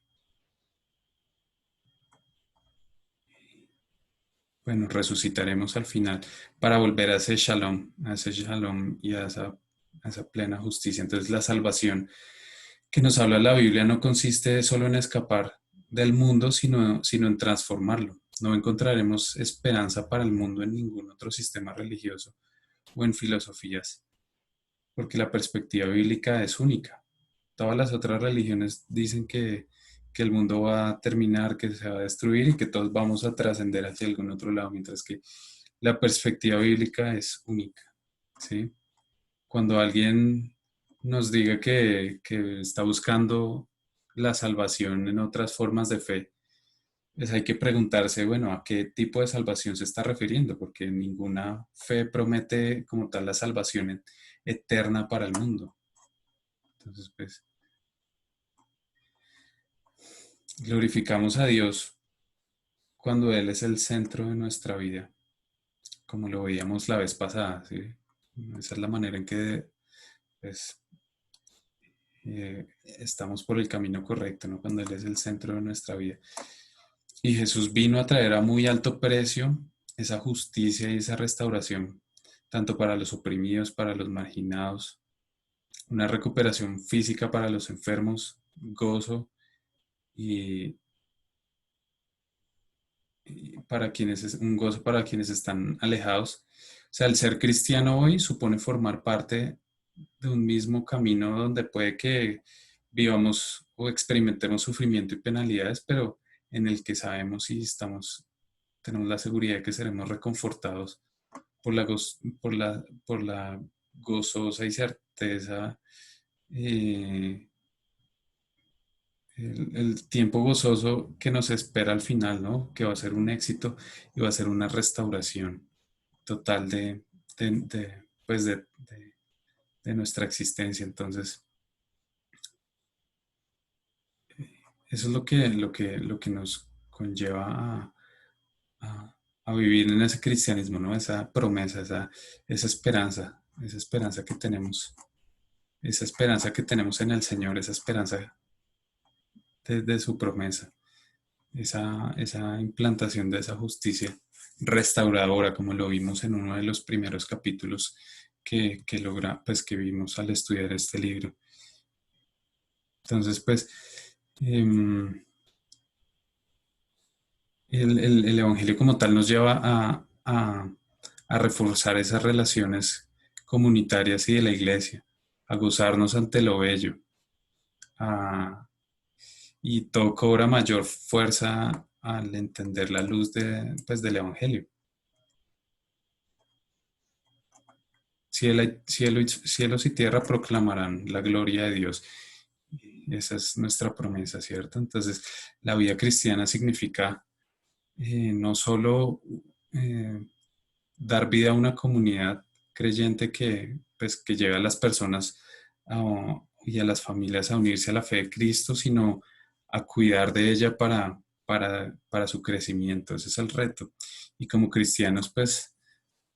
Bueno, resucitaremos al final para volver a ese shalom y a esa plena justicia. Entonces la salvación que nos habla la Biblia no consiste solo en escapar del mundo, sino en transformarlo. No encontraremos esperanza para el mundo en ningún otro sistema religioso o en filosofías, porque la perspectiva bíblica es única. Todas las otras religiones dicen que el mundo va a terminar, que se va a destruir y que todos vamos a trascender hacia algún otro lado, mientras que la perspectiva bíblica es única, ¿sí? Cuando alguien nos diga que está buscando la salvación en otras formas de fe, pues hay que preguntarse, bueno, ¿a qué tipo de salvación se está refiriendo? Porque ninguna fe promete como tal la salvación eterna para el mundo. Entonces, pues, glorificamos a Dios cuando Él es el centro de nuestra vida, como lo veíamos la vez pasada, ¿sí? Esa es la manera en que, pues, estamos por el camino correcto, ¿no? Cuando Él es el centro de nuestra vida. Y Jesús vino a traer a muy alto precio esa justicia y esa restauración, tanto para los oprimidos, para los marginados, una recuperación física para los enfermos, gozo y, un gozo para quienes están alejados. O sea, el ser cristiano hoy supone formar parte de un mismo camino donde puede que vivamos o experimentemos sufrimiento y penalidades, pero en el que sabemos y tenemos la seguridad de que seremos reconfortados por la gozosa y certeza, eh, el tiempo gozoso que nos espera al final, ¿no? Que va a ser un éxito y va a ser una restauración total pues de nuestra existencia. Entonces, eso es lo que nos conlleva a vivir en ese cristianismo, ¿no? Esa promesa, esa esperanza que tenemos, esa esperanza que tenemos en el Señor, esa esperanza de su promesa, esa implantación de esa justicia restauradora, como lo vimos en uno de los primeros capítulos pues que vimos al estudiar este libro. Entonces, pues, em, el Evangelio como tal nos lleva a reforzar esas relaciones comunitarias y de la iglesia, a gozarnos ante lo bello, a- y todo cobra mayor fuerza al entender la luz pues, del Evangelio. cielos y tierra proclamarán la gloria de Dios. Esa es nuestra promesa, ¿cierto? Entonces, la vida cristiana significa no solo eh, dar vida a una comunidad creyente que lleve a las personas y a las familias a unirse a la fe de Cristo, sino a cuidar de ella para su crecimiento. Ese es el reto. Y como cristianos, pues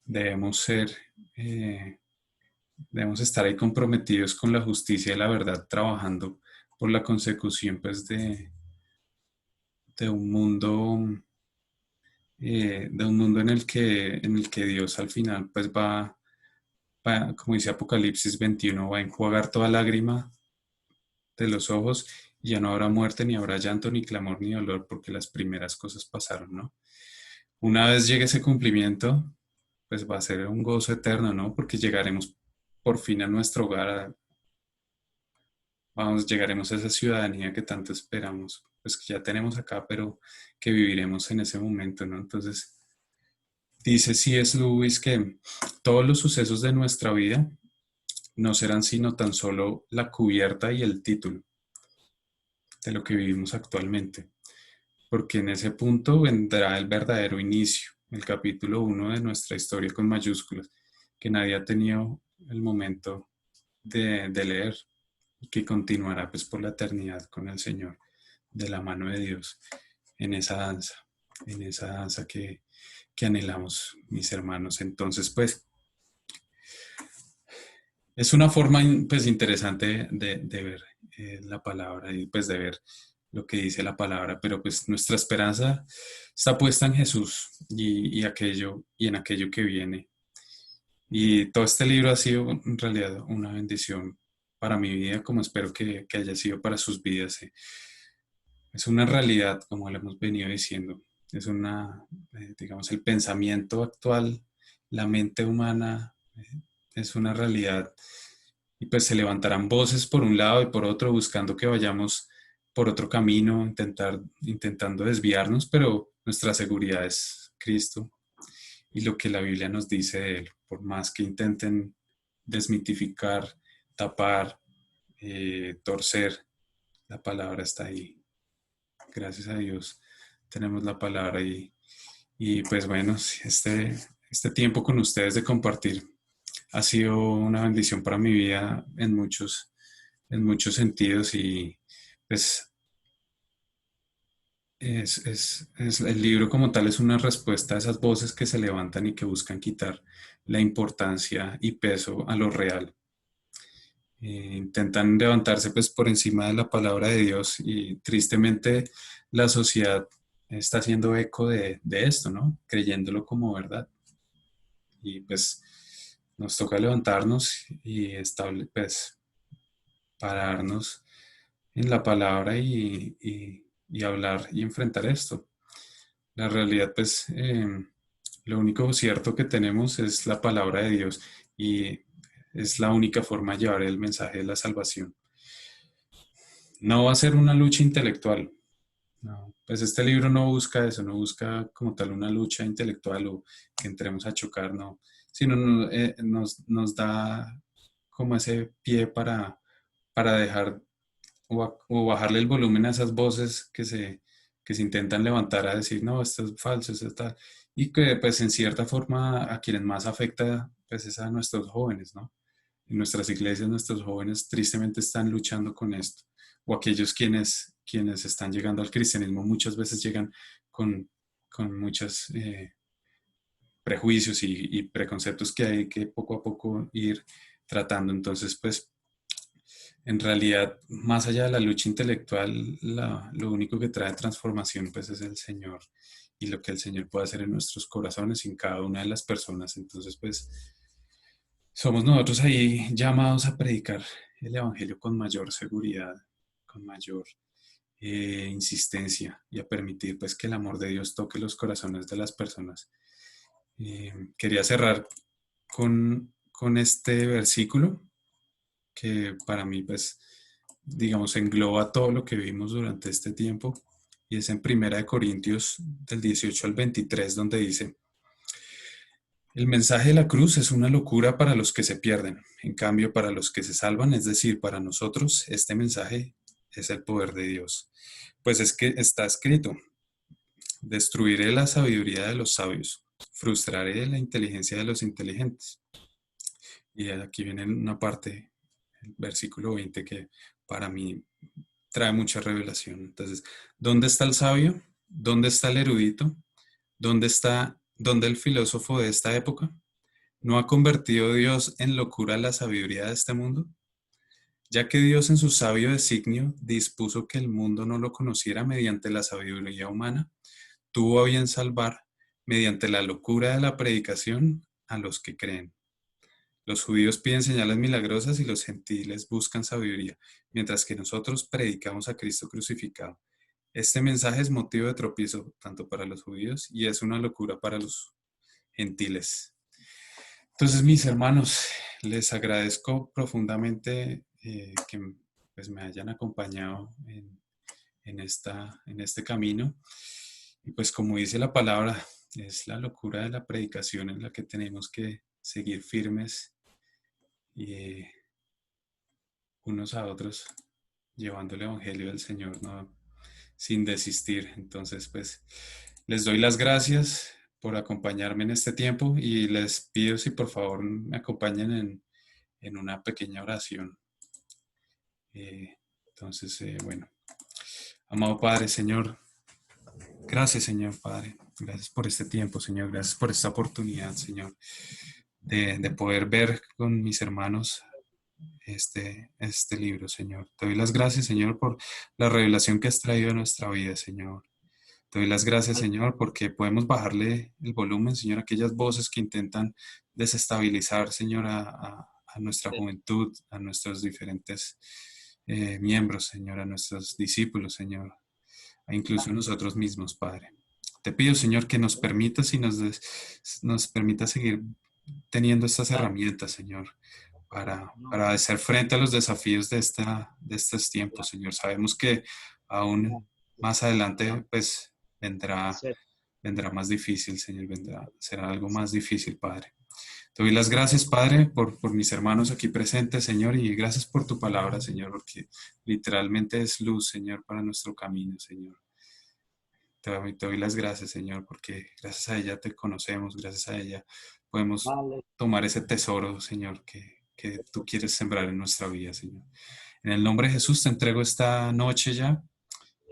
debemos ser, eh, debemos estar ahí comprometidos con la justicia y la verdad, trabajando por la consecución, pues, de un mundo en el que Dios al final pues como dice Apocalipsis 21, va a enjuagar toda lágrima de los ojos y ya no habrá muerte, ni habrá llanto, ni clamor, ni dolor, porque las primeras cosas pasaron, ¿no? Una vez llegue ese cumplimiento, pues va a ser un gozo eterno, ¿no? Porque llegaremos por fin a nuestro hogar, llegaremos a esa ciudadanía que tanto esperamos, pues que ya tenemos acá, pero que viviremos en ese momento, ¿no? Entonces, dice C.S. Lewis que todos los sucesos de nuestra vida no serán sino tan solo la cubierta y el título de lo que vivimos actualmente, porque en ese punto vendrá el verdadero inicio, el capítulo 1 de nuestra historia con mayúsculas, que nadie ha tenido el momento de leer y que continuará pues por la eternidad con el Señor, de la mano de Dios, en esa danza, en esa danza que anhelamos, mis hermanos. Entonces, pues, es una forma pues interesante de ver la palabra y pues de ver lo que dice la palabra, pero pues nuestra esperanza está puesta en Jesús y en aquello que viene. Y todo este libro ha sido en realidad una bendición para mi vida, como espero que haya sido para sus vidas. Es una realidad, como le hemos venido diciendo, es digamos, el pensamiento actual, la mente humana, es una realidad. Y pues se levantarán voces por un lado y por otro, buscando que vayamos por otro camino, intentando desviarnos, pero nuestra seguridad es Cristo y lo que la Biblia nos dice de Él, por más que intenten desmitificar, tapar, torcer, la palabra está ahí. Gracias a Dios tenemos la palabra y pues bueno, este tiempo con ustedes de compartir ha sido una bendición para mi vida en muchos sentidos y pues el libro como tal es una respuesta a esas voces que se levantan y que buscan quitar la importancia y peso a lo real. Intentan levantarse pues por encima de la palabra de Dios y tristemente la sociedad está haciendo eco de esto, ¿no? Creyéndolo como verdad. Y pues nos toca levantarnos y pues pararnos en la palabra y hablar y enfrentar esto. La realidad, pues, lo único cierto que tenemos es la palabra de Dios y es la única forma de llevar el mensaje de la salvación. No va a ser una lucha intelectual. No, pues este libro no busca eso, no busca como tal una lucha intelectual o que entremos a chocar, no, sino nos da como ese pie para dejar o bajarle el volumen a esas voces que se intentan levantar a decir, no, esto es falso, esto es tal, y que pues en cierta forma a quienes más afecta pues es a nuestros jóvenes, ¿no? En nuestras iglesias nuestros jóvenes tristemente están luchando con esto, o aquellos quienes están llegando al cristianismo muchas veces llegan con muchos prejuicios y preconceptos que hay que poco a poco ir tratando. Entonces, pues en realidad, más allá de la lucha intelectual, lo único que trae transformación pues es el Señor y lo que el Señor puede hacer en nuestros corazones y en cada una de las personas. Entonces, pues somos nosotros ahí llamados a predicar el Evangelio con mayor seguridad, con mayor insistencia y a permitir pues que el amor de Dios toque los corazones de las personas. Quería cerrar con este versículo que para mí, pues, digamos, engloba todo lo que vimos durante este tiempo, y es en Primera de Corintios del 18 al 23, donde dice, El mensaje de la cruz es una locura para los que se pierden. En cambio, para los que se salvan, es decir, para nosotros, este mensaje es el poder de Dios. Pues es que está escrito, destruiré la sabiduría de los sabios, frustraré la inteligencia de los inteligentes. Y aquí viene una parte, el versículo 20, que para mí trae mucha revelación. Entonces, ¿dónde está el sabio? ¿Dónde está el erudito? ¿Dónde el filósofo de esta época? ¿No ha convertido Dios en locura la sabiduría de este mundo? Ya que Dios en su sabio designio dispuso que el mundo no lo conociera mediante la sabiduría humana, tuvo a bien salvar, mediante la locura de la predicación, a los que creen. Los judíos piden señales milagrosas y los gentiles buscan sabiduría, mientras que nosotros predicamos a Cristo crucificado. Este mensaje es motivo de tropiezo tanto para los judíos y es una locura para los gentiles. Entonces, mis hermanos, les agradezco profundamente que pues, me hayan acompañado en este camino. Y pues como dice la palabra, es la locura de la predicación en la que tenemos que seguir firmes y unos a otros, llevando el Evangelio del Señor, ¿no? Sin desistir. Entonces, pues, les doy las gracias por acompañarme en este tiempo y les pido si por favor me acompañen en una pequeña oración. Bueno, amado Padre, Señor, gracias, Señor Padre. Gracias por este tiempo, Señor. Gracias por esta oportunidad, Señor, de poder ver con mis hermanos este libro, Señor. Te doy las gracias, Señor, por la revelación que has traído a nuestra vida, Señor. Te doy las gracias, Señor, porque podemos bajarle el volumen, Señor, a aquellas voces que intentan desestabilizar, Señor, a nuestra juventud, a nuestros diferentes miembros, Señor, a nuestros discípulos, Señor, e incluso a nosotros mismos, Padre. Te pido, Señor, que nos permitas y nos permitas seguir teniendo estas herramientas, Señor, para hacer frente a los desafíos de estos tiempos, Señor. Sabemos que aún más adelante, pues, vendrá más difícil, Señor, será algo más difícil, Padre. Te doy las gracias, Padre, por mis hermanos aquí presentes, Señor, y gracias por tu palabra, Señor, porque literalmente es luz, Señor, para nuestro camino, Señor. Te doy las gracias, Señor, porque gracias a ella te conocemos, gracias a ella podemos tomar ese tesoro, Señor, que tú quieres sembrar en nuestra vida, Señor. En el nombre de Jesús te entrego esta noche ya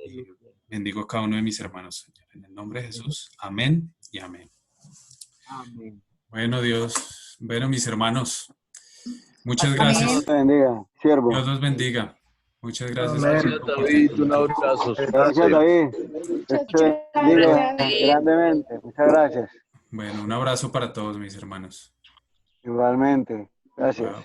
y bendigo a cada uno de mis hermanos, Señor. En el nombre de Jesús, amén y amén. Amén. Bueno, mis hermanos, muchas gracias. Dios te bendiga, siervo. Dios los bendiga. Muchas gracias Amén. por compartir David, con un nosotros. abrazo. Gracias, David. Dios te bendiga grandemente. Muchas gracias. Bueno, un abrazo para todos mis hermanos. Igualmente. Gracias. Wow.